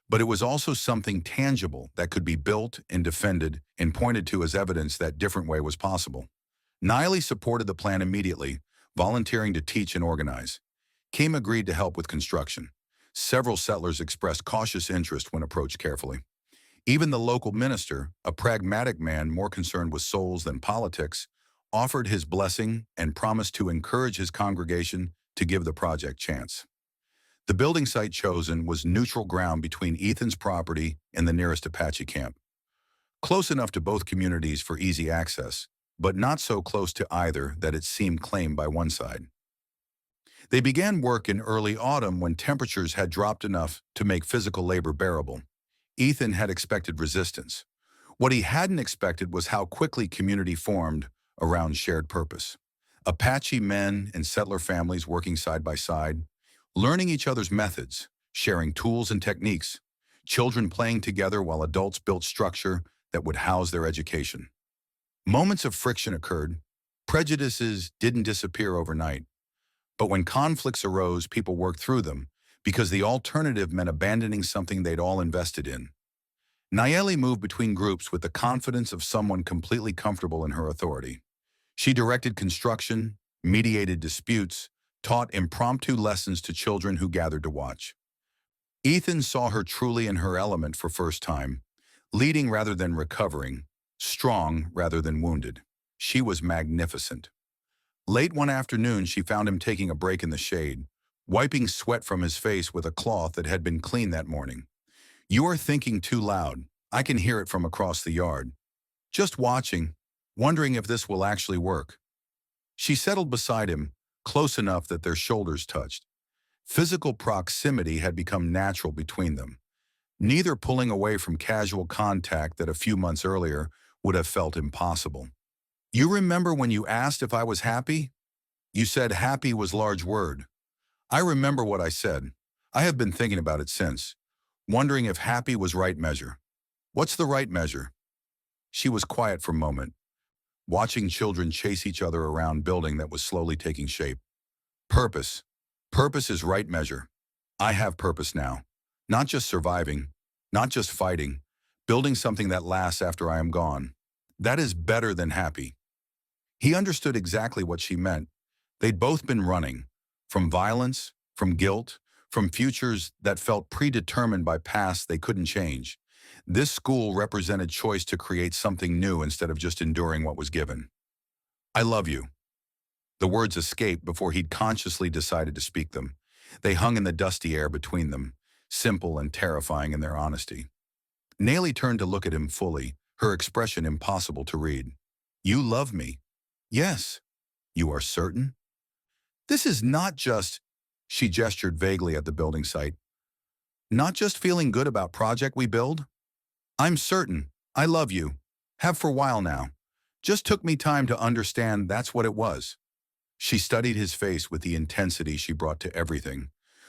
But it was also something tangible that could be built and defended and pointed to as evidence that different way was possible. Nayeli supported the plan immediately, volunteering to teach and organize. Kim agreed to help with construction. Several settlers expressed cautious interest when approached carefully. Even the local minister, a pragmatic man more concerned with souls than politics, offered his blessing and promised to encourage his congregation to give the project chance. The building site chosen was neutral ground between Ethan's property and the nearest Apache camp. Close enough to both communities for easy access, but not so close to either that it seemed claimed by one side. They began work in early autumn when temperatures had dropped enough to make physical labor bearable. Ethan had expected resistance. What he hadn't expected was how quickly community formed around shared purpose. Apache men and settler families working side by side, learning each other's methods, sharing tools and techniques, children playing together while adults built structure that would house their education. Moments of friction occurred. Prejudices didn't disappear overnight. But when conflicts arose, people worked through them because the alternative meant abandoning something they'd all invested in. Nayeli moved between groups with the confidence of someone completely comfortable in her authority. She directed construction, mediated disputes, taught impromptu lessons to children who gathered to watch. Ethan saw her truly in her element for first time, leading rather than recovering, strong rather than wounded. She was magnificent. Late one afternoon, she found him taking a break in the shade, wiping sweat from his face with a cloth that had been cleaned that morning. You are thinking too loud. I can hear it from across the yard. Just watching, wondering if this will actually work. She settled beside him, close enough that their shoulders touched. Physical proximity had become natural between them, neither pulling away from casual contact that a few months earlier would have felt impossible. You remember when you asked if I was happy? You said happy was large word. I remember what I said. I have been thinking about it since, wondering if happy was right measure. What's the right measure? She was quiet for a moment, watching children chase each other around building that was slowly taking shape. Purpose. Purpose is right measure. I have purpose now. Not just surviving, Not just fighting, building something that lasts after I am gone. That is better than happy. He understood exactly what she meant. They'd both been running, from violence, from guilt, from futures that felt predetermined by pasts they couldn't change. This school represented choice to create something new instead of just enduring what was given. I love you. The words escaped before he'd consciously decided to speak them. They hung in the dusty air between them, simple and terrifying in their honesty. Nellie turned to look at him fully, her expression impossible to read. You love me. Yes. You are certain? This is not just, she gestured vaguely at the building site, not just feeling good about project we build? I'm certain. I love you. Have for a while now. Just took me time to understand that's what it was. She studied his face with the intensity she brought to everything,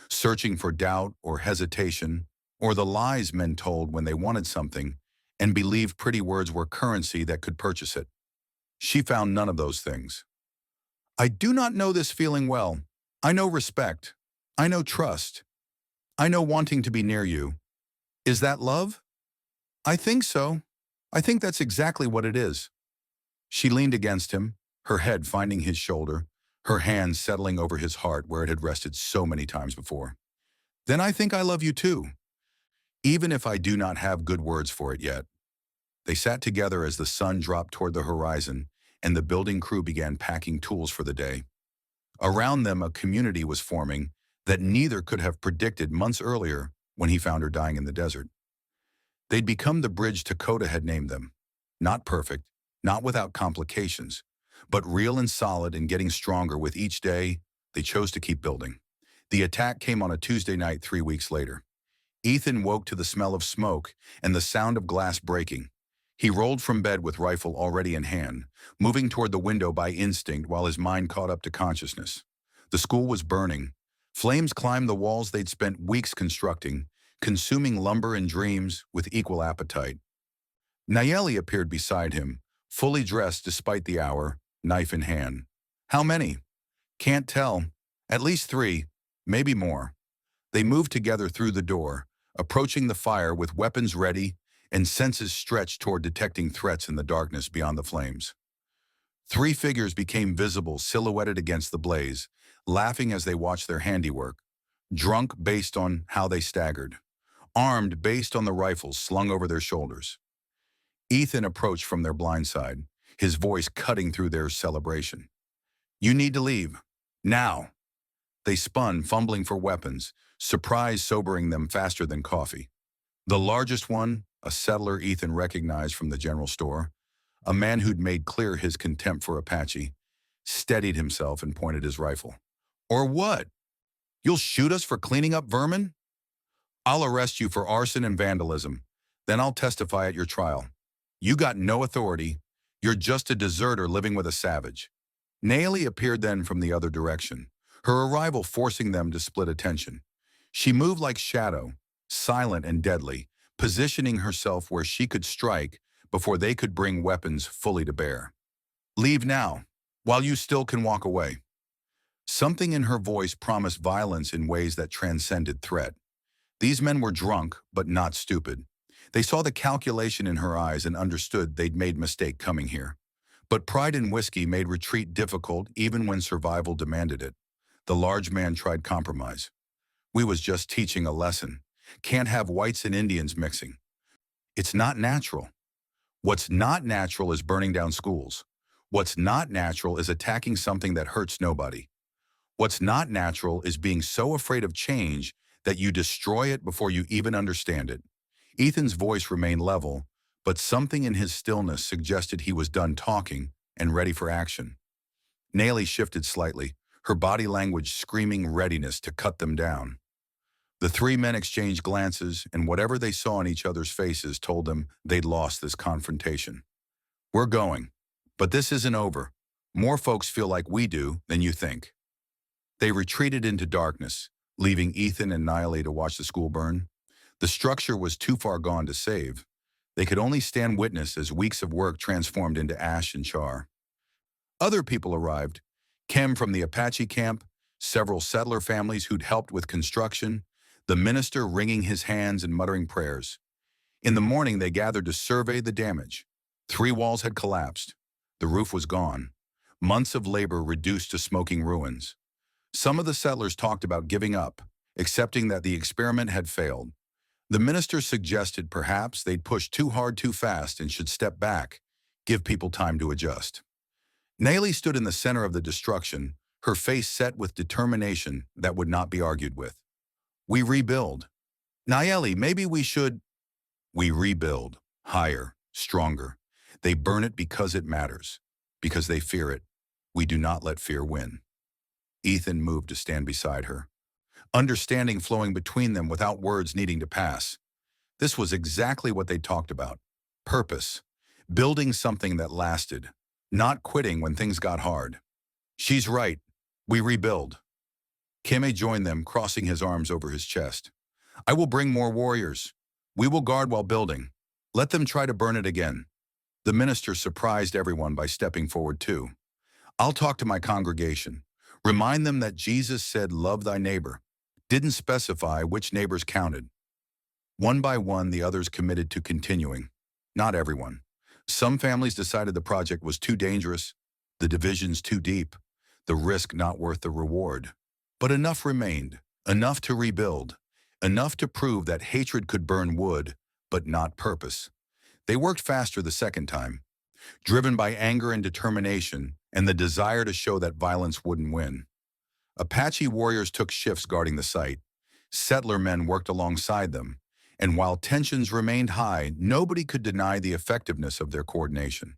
searching for doubt or hesitation, or the lies men told when they wanted something and believed pretty words were currency that could purchase it. She found none of those things. I do not know this feeling well. I know respect. I know trust. I know wanting to be near you. Is that love? I think so. I think that's exactly what it is. She leaned against him, her head finding his shoulder, her hands settling over his heart where it had rested so many times before. Then I think I love you too, even if I do not have good words for it yet. They sat together as the sun dropped toward the horizon and the building crew began packing tools for the day. Around them, a community was forming that neither could have predicted months earlier when he found her dying in the desert. They'd become the bridge Dakota had named them. Not perfect, not without complications, but real and solid and getting stronger with each day they chose to keep building. The attack came on a Tuesday night 3 weeks later. Ethan woke to the smell of smoke and the sound of glass breaking. He rolled from bed with rifle already in hand, moving toward the window by instinct while his mind caught up to consciousness. The school was burning. Flames climbed the walls they'd spent weeks constructing, consuming lumber and dreams with equal appetite. Nayeli appeared beside him, fully dressed despite the hour, knife in hand. How many? Can't tell. At least 3, maybe more. They moved together through the door, approaching the fire with weapons ready and senses stretched toward detecting threats in the darkness beyond the flames. 3 figures became visible, silhouetted against the blaze, laughing as they watched their handiwork, drunk based on how they staggered, armed based on the rifles slung over their shoulders. Ethan approached from their blind side, his voice cutting through their celebration. You need to leave. Now. They spun, fumbling for weapons, surprise sobering them faster than coffee. The largest one, a settler Ethan recognized from the general store, a man who'd made clear his contempt for Apache, steadied himself and pointed his rifle. Or what? You'll shoot us for cleaning up vermin? I'll arrest you for arson and vandalism. Then I'll testify at your trial. You got no authority. You're just a deserter living with a savage. Nayeli appeared then from the other direction, her arrival forcing them to split attention. She moved like shadow, silent and deadly, positioning herself where she could strike before they could bring weapons fully to bear. Leave now, while you still can walk away. Something in her voice promised violence in ways that transcended threat. These men were drunk, but not stupid. They saw the calculation in her eyes and understood they'd made mistake coming here. But pride in whiskey made retreat difficult even when survival demanded it. The large man tried compromise. We was just teaching a lesson. Can't have whites and Indians mixing. It's not natural. What's not natural is burning down schools. What's not natural is attacking something that hurts nobody. What's not natural is being so afraid of change that you destroy it before you even understand it. Ethan's voice remained level, but something in his stillness suggested he was done talking and ready for action. Nayeli shifted slightly, her body language screaming readiness to cut them down. The 3 men exchanged glances, and whatever they saw in each other's faces told them they'd lost this confrontation. We're going, but this isn't over. More folks feel like we do than you think. They retreated into darkness, leaving Ethan and Nayeli to watch the school burn. The structure was too far gone to save. They could only stand witness as weeks of work transformed into ash and char. Other people arrived, Kim from the Apache camp, several settler families who'd helped with construction, the minister wringing his hands and muttering prayers. In the morning, they gathered to survey the damage. 3 walls had collapsed. The roof was gone. Months of labor reduced to smoking ruins. Some of the settlers talked about giving up, accepting that the experiment had failed. The minister suggested perhaps they'd pushed too hard too fast and should step back, give people time to adjust. Nayeli stood in the center of the destruction, her face set with determination that would not be argued with. We rebuild. Nayeli, maybe we should. We rebuild. Higher, stronger. They burn it because it matters, because they fear it. We do not let fear win. Ethan moved to stand beside her, understanding flowing between them without words needing to pass. This was exactly what they talked about. Purpose. Building something that lasted. Not quitting when things got hard. She's right. We rebuild. Kime joined them, crossing his arms over his chest. I will bring more warriors. We will guard while building. Let them try to burn it again. The minister surprised everyone by stepping forward too. I'll talk to my congregation. Remind them that Jesus said, love thy neighbor. Didn't specify which neighbors counted. One by one, the others committed to continuing. Not everyone. Some families decided the project was too dangerous, the divisions too deep, the risk not worth the reward. But enough remained, enough to rebuild, enough to prove that hatred could burn wood, but not purpose. They worked faster the second time, driven by anger and determination and the desire to show that violence wouldn't win. Apache warriors took shifts guarding the site. Settler men worked alongside them, and while tensions remained high, nobody could deny the effectiveness of their coordination.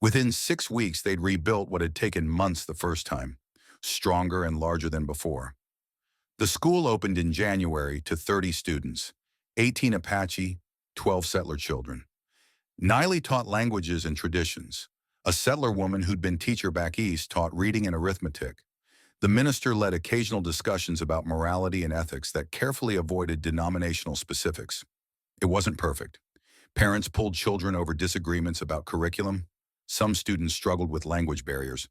Within 6 weeks, they'd rebuilt what had taken months the first time, stronger and larger than before. The school opened in January to 30 students, 18 Apache, 12 settler children. Nayeli taught languages and traditions. A settler woman who'd been teacher back east taught reading and arithmetic. The minister led occasional discussions about morality and ethics that carefully avoided denominational specifics. It wasn't perfect. Parents pulled children over disagreements about curriculum. Some students struggled with language barriers.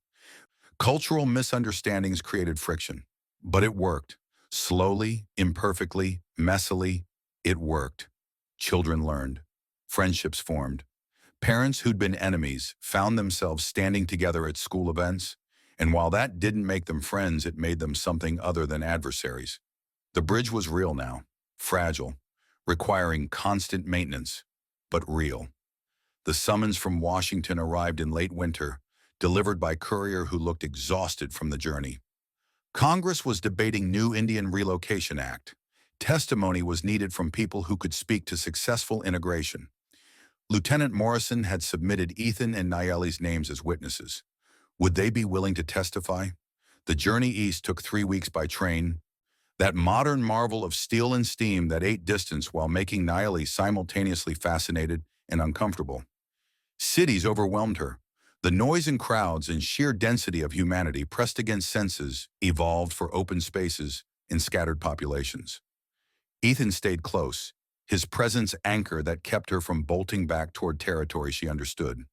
Cultural misunderstandings created friction. But it worked. Slowly, imperfectly, messily, it worked. Children learned. Friendships formed. Parents who'd been enemies found themselves standing together at school events. And while that didn't make them friends, it made them something other than adversaries. The bridge was real now, fragile, requiring constant maintenance, but real. The summons from Washington arrived in late winter, delivered by courier who looked exhausted from the journey. Congress was debating new Indian Relocation Act. Testimony was needed from people who could speak to successful integration. Lieutenant Morrison had submitted Ethan and Nayeli's names as witnesses. Would they be willing to testify? The journey east took 3 weeks by train. That modern marvel of steel and steam that ate distance while making Nayeli simultaneously fascinated and uncomfortable. Cities overwhelmed her. The noise and crowds and sheer density of humanity pressed against senses evolved for open spaces in scattered populations. Ethan stayed close, his presence anchor that kept her from bolting back toward territory she understood.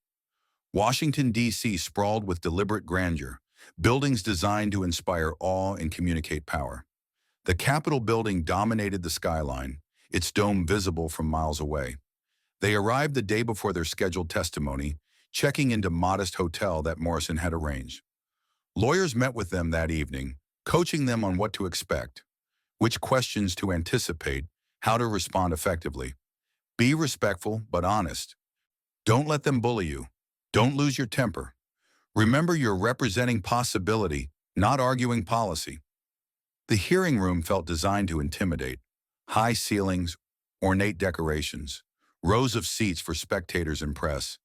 Washington, D.C. sprawled with deliberate grandeur, buildings designed to inspire awe and communicate power. The Capitol building dominated the skyline, its dome visible from miles away. They arrived the day before their scheduled testimony, checking into a modest hotel that Morrison had arranged. Lawyers met with them that evening, coaching them on what to expect, which questions to anticipate, how to respond effectively. Be respectful but honest. Don't let them bully you. Don't lose your temper. Remember, you're representing possibility, not arguing policy. The hearing room felt designed to intimidate. High ceilings, ornate decorations, rows of seats for spectators and press.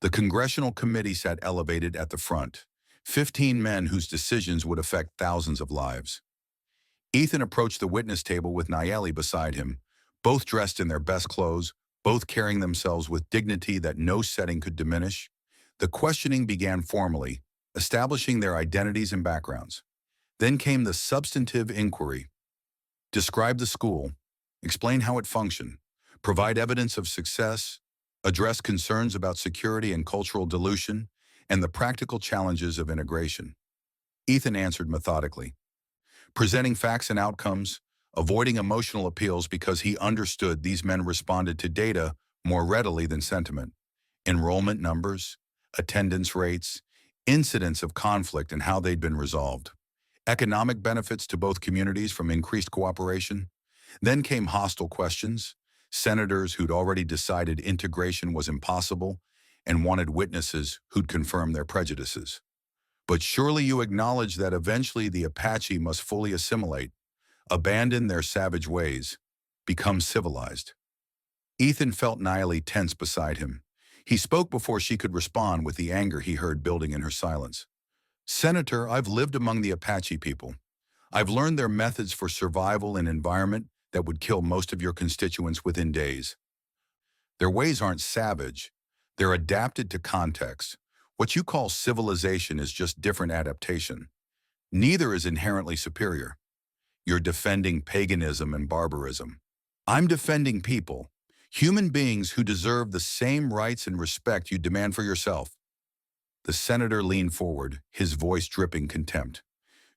The congressional committee sat elevated at the front, 15 men whose decisions would affect thousands of lives. Ethan approached the witness table with Nayeli beside him, both dressed in their best clothes, both carrying themselves with dignity that no setting could diminish. The questioning began formally, establishing their identities and backgrounds. Then came the substantive inquiry. Describe the school, explain how it functioned, provide evidence of success, address concerns about security and cultural dilution, and the practical challenges of integration. Ethan answered methodically, presenting facts and outcomes, avoiding emotional appeals because he understood these men responded to data more readily than sentiment. Enrollment numbers, attendance rates, incidents of conflict and how they'd been resolved. Economic benefits to both communities from increased cooperation. Then came hostile questions, senators who'd already decided integration was impossible and wanted witnesses who'd confirm their prejudices. But surely you acknowledge that eventually the Apache must fully assimilate, abandon their savage ways, become civilized. Ethan felt Nayeli tense beside him. He spoke before she could respond with the anger he heard building in her silence. Senator, I've lived among the Apache people. I've learned their methods for survival in an environment that would kill most of your constituents within days. Their ways aren't savage. They're adapted to context. What you call civilization is just different adaptation. Neither is inherently superior. You're defending paganism and barbarism. I'm defending people, human beings who deserve the same rights and respect you demand for yourself. The senator leaned forward, his voice dripping contempt.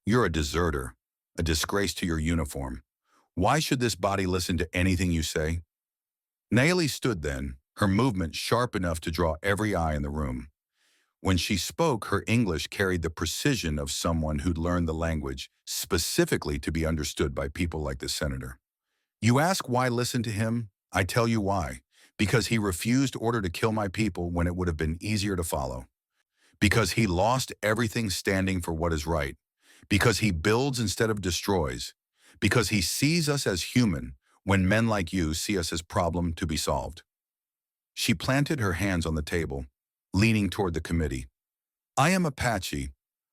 You're a deserter, a disgrace to your uniform. Why should this body listen to anything you say? Nayeli stood then, her movement sharp enough to draw every eye in the room. When she spoke, her English carried the precision of someone who'd learned the language specifically to be understood by people like the senator. You ask why listen to him? I tell you why. Because he refused order to kill my people when it would have been easier to follow. Because he lost everything standing for what is right. Because he builds instead of destroys. Because he sees us as human when men like you see us as problem to be solved. She planted her hands on the table, leaning toward the committee. I am Apache.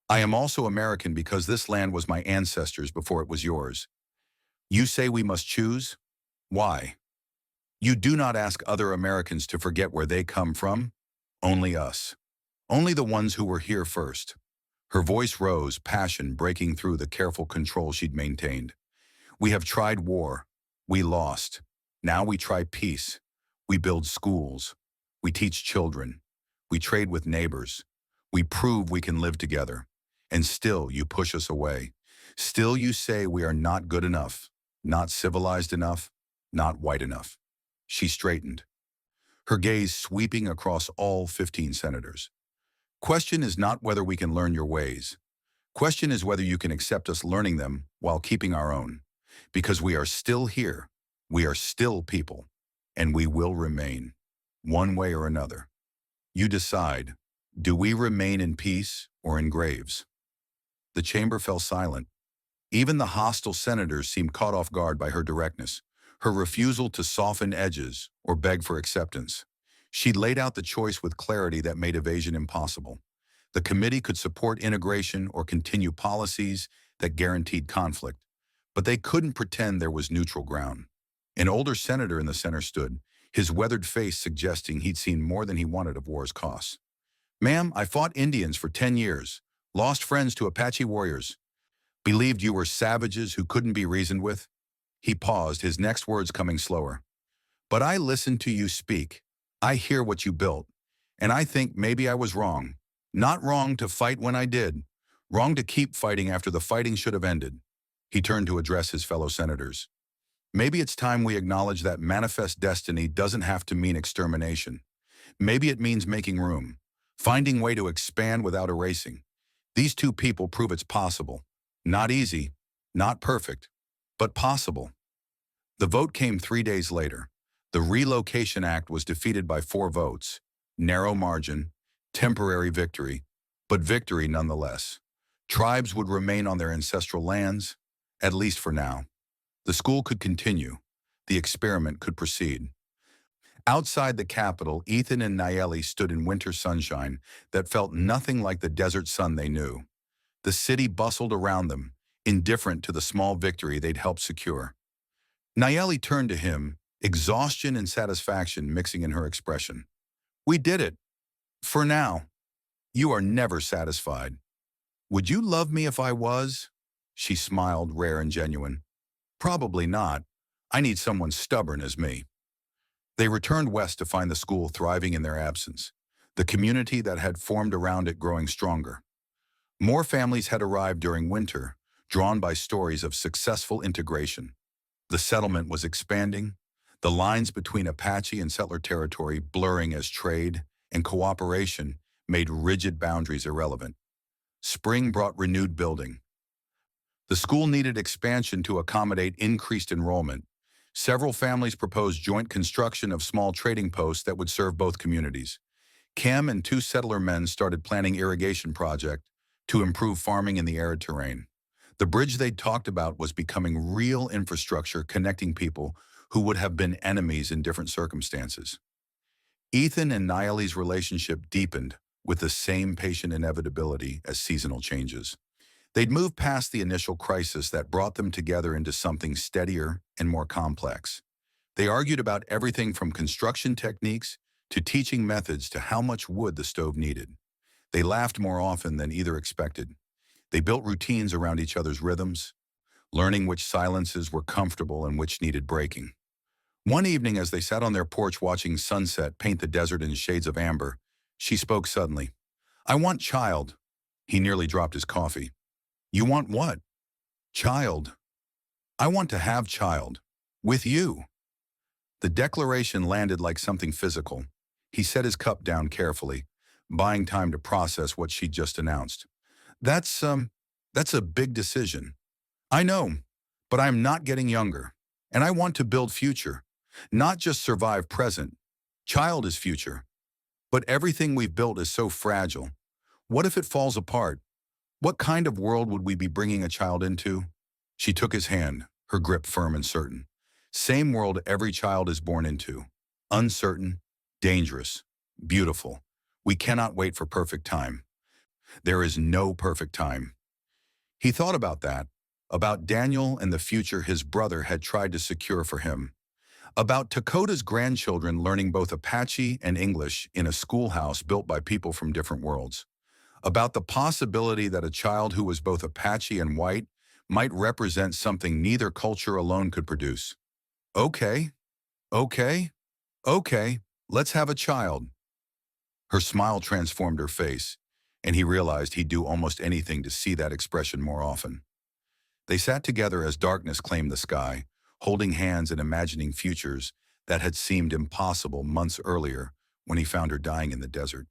I am also American because this land was my ancestors before it was yours. You say we must choose? Why? You do not ask other Americans to forget where they come from. Only us. Only the ones who were here first. Her voice rose, passion breaking through the careful control she'd maintained. We have tried war. We lost. Now we try peace. We build schools. We teach children. We trade with neighbors. We prove we can live together. And still you push us away. Still you say we are not good enough, not civilized enough, not white enough. She straightened, her gaze sweeping across all 15 senators. Question is not whether we can learn your ways. Question is whether you can accept us learning them while keeping our own. Because we are still here. We are still people. And we will remain, one way or another. You decide, do we remain in peace or in graves? The chamber fell silent. Even the hostile senators seemed caught off guard by her directness, her refusal to soften edges or beg for acceptance. She laid out the choice with clarity that made evasion impossible. The committee could support integration or continue policies that guaranteed conflict, but they couldn't pretend there was neutral ground. An older senator in the center stood, his weathered face suggesting he'd seen more than he wanted of war's costs. Ma'am, I fought Indians for 10 years, lost friends to Apache warriors, believed you were savages who couldn't be reasoned with. He paused, his next words coming slower. But I listened to you speak. I hear what you built. And I think maybe I was wrong. Not wrong to fight when I did. Wrong to keep fighting after the fighting should have ended. He turned to address his fellow senators. Maybe it's time we acknowledge that manifest destiny doesn't have to mean extermination. Maybe it means making room, finding way to expand without erasing. These two people prove it's possible. Not easy, not perfect, but possible. The vote came 3 days later. The Relocation Act was defeated by 4 votes, narrow margin, temporary victory, but victory nonetheless. Tribes would remain on their ancestral lands, at least for now. The school could continue. The experiment could proceed. Outside the capital, Ethan and Nayeli stood in winter sunshine that felt nothing like the desert sun they knew. The city bustled around them, indifferent to the small victory they'd helped secure. Nayeli turned to him, exhaustion and satisfaction mixing in her expression. We did it. For now. You are never satisfied. Would you love me if I was? She smiled, rare and genuine. Probably not. I need someone stubborn as me. They returned west to find the school thriving in their absence, the community that had formed around it growing stronger. More families had arrived during winter, drawn by stories of successful integration. The settlement was expanding. the lines between Apache and settler territory blurring as trade and cooperation made rigid boundaries irrelevant. Spring brought renewed building. The school needed expansion to accommodate increased enrollment. Several families proposed joint construction of small trading posts that would serve both communities. Cam and two settler men started planning irrigation project to improve farming in the arid terrain. The bridge they'd talked about was becoming real infrastructure connecting people who would have been enemies in different circumstances. Ethan and Niallie's relationship deepened with the same patient inevitability as seasonal changes. They'd moved past the initial crisis that brought them together into something steadier and more complex. They argued about everything from construction techniques to teaching methods to how much wood the stove needed. They laughed more often than either expected. They built routines around each other's rhythms, learning which silences were comfortable and which needed breaking. One evening, as they sat on their porch watching sunset paint the desert in shades of amber, she spoke suddenly. "I want child." He nearly dropped his coffee. "You want what?" "Child. I want to have child. With you." The declaration landed like something physical. He set his cup down carefully, buying time to process what she'd just announced. That's a big decision. I know, but I'm not getting younger, and I want to build future, not just survive present. Child is future. But everything we've built is so fragile. What if it falls apart? What kind of world would we be bringing a child into? She took his hand, her grip firm and certain. Same world every child is born into. Uncertain, dangerous, beautiful. We cannot wait for perfect time. There is no perfect time. He thought about that, about Daniel and the future his brother had tried to secure for him, about Dakota's grandchildren learning both Apache and English in a schoolhouse built by people from different worlds, about the possibility that a child who was both Apache and white might represent something neither culture alone could produce. Okay, okay, okay, let's have a child. Her smile transformed her face, and he realized he'd do almost anything to see that expression more often. They sat together as darkness claimed the sky, holding hands and imagining futures that had seemed impossible months earlier when he found her dying in the desert.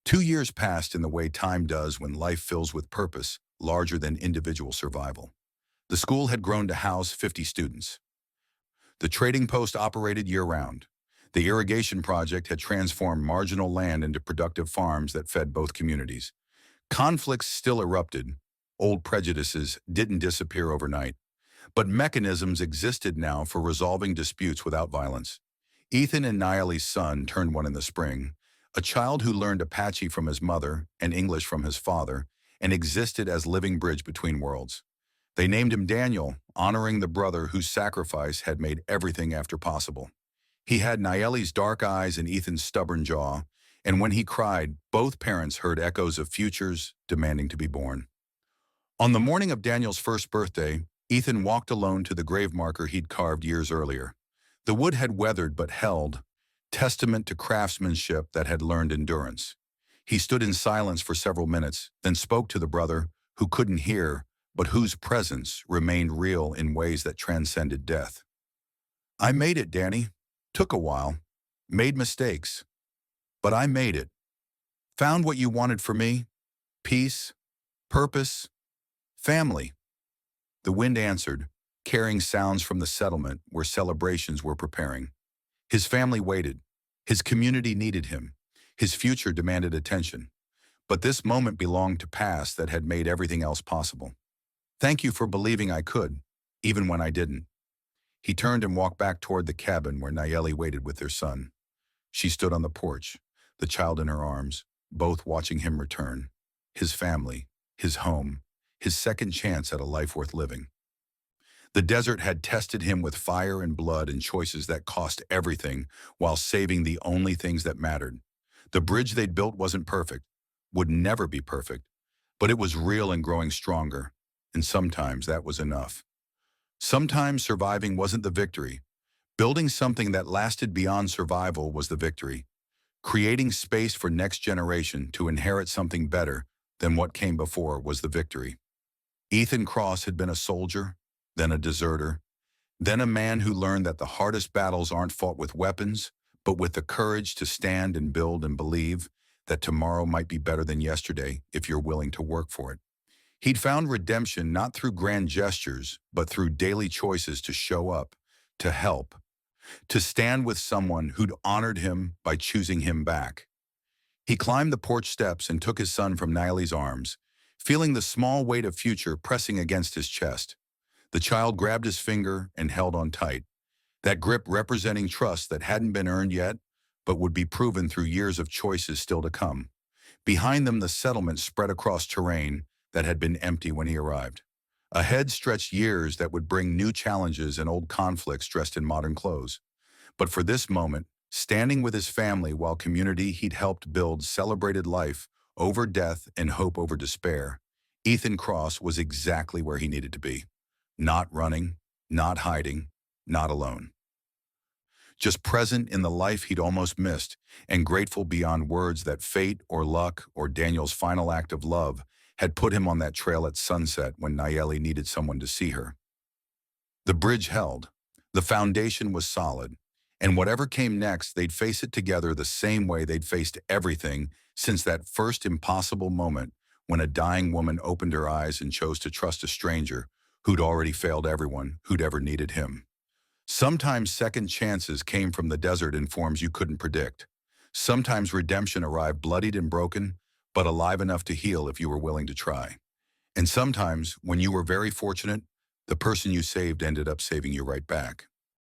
2 years passed in the way time does when life fills with purpose larger than individual survival. The school had grown to house 50 students. The trading post operated year-round. The irrigation project had transformed marginal land into productive farms that fed both communities. Conflicts still erupted. Old prejudices didn't disappear overnight. But mechanisms existed now for resolving disputes without violence. Ethan and Niallie's son turned one in the spring, a child who learned Apache from his mother and English from his father and existed as living bridge between worlds. They named him Daniel, honoring the brother whose sacrifice had made everything after possible. He had Niallie's dark eyes and Ethan's stubborn jaw, and when he cried, both parents heard echoes of futures demanding to be born. On the morning of Daniel's first birthday, Ethan walked alone to the grave marker he'd carved years earlier. The wood had weathered but held, testament to craftsmanship that had learned endurance. He stood in silence for several minutes, then spoke to the brother, who couldn't hear, but whose presence remained real in ways that transcended death. "I made it, Danny. Took a while. Made mistakes. But I made it. Found what you wanted for me. Peace, purpose, family." The wind answered, carrying sounds from the settlement where celebrations were preparing. His family waited. His community needed him. His future demanded attention. But this moment belonged to past that had made everything else possible. "Thank you for believing I could, even when I didn't." He turned and walked back toward the cabin where Niallie waited with their son. She stood on the porch, the child in her arms, both watching him return. His family, his home, his second chance at a life worth living. The desert had tested him with fire and blood and choices that cost everything while saving the only things that mattered. The bridge they'd built wasn't perfect, would never be perfect, but it was real and growing stronger, and sometimes that was enough. Sometimes surviving wasn't the victory. Building something that lasted beyond survival was the victory. Creating space for next generation to inherit something better than what came before was the victory. Ethan Cross had been a soldier, then a deserter, Then a man who learned that the hardest battles aren't fought with weapons, but with the courage to stand and build and believe that tomorrow might be better than yesterday if you're willing to work for it. He'd found redemption not through grand gestures, but through daily choices to show up, to help, to stand with someone who'd honored him by choosing him back. He climbed the porch steps and took his son from Niley's arms, feeling the small weight of future pressing against his chest. The child grabbed his finger and held on tight, that grip representing trust that hadn't been earned yet, but would be proven through years of choices still to come. Behind them, the settlement spread across terrain that had been empty when he arrived. Ahead stretched years that would bring new challenges and old conflicts dressed in modern clothes. But for this moment, standing with his family while community he'd helped build celebrated life over death and hope over despair, Ethan Cross was exactly where he needed to be. Not running, not hiding, not alone. Just present in the life he'd almost missed and grateful beyond words that fate or luck or Daniel's final act of love had put him on that trail at sunset when Nayeli needed someone to see her. The bridge held. The foundation was solid. And whatever came next, they'd face it together the same way they'd faced everything since that first impossible moment when a dying woman opened her eyes and chose to trust a stranger who'd already failed everyone who'd ever needed him. Sometimes second chances came from the desert in forms you couldn't predict. Sometimes redemption arrived bloodied and broken, but alive enough to heal if you were willing to try. And sometimes, when you were very fortunate, the person you saved ended up saving you right back.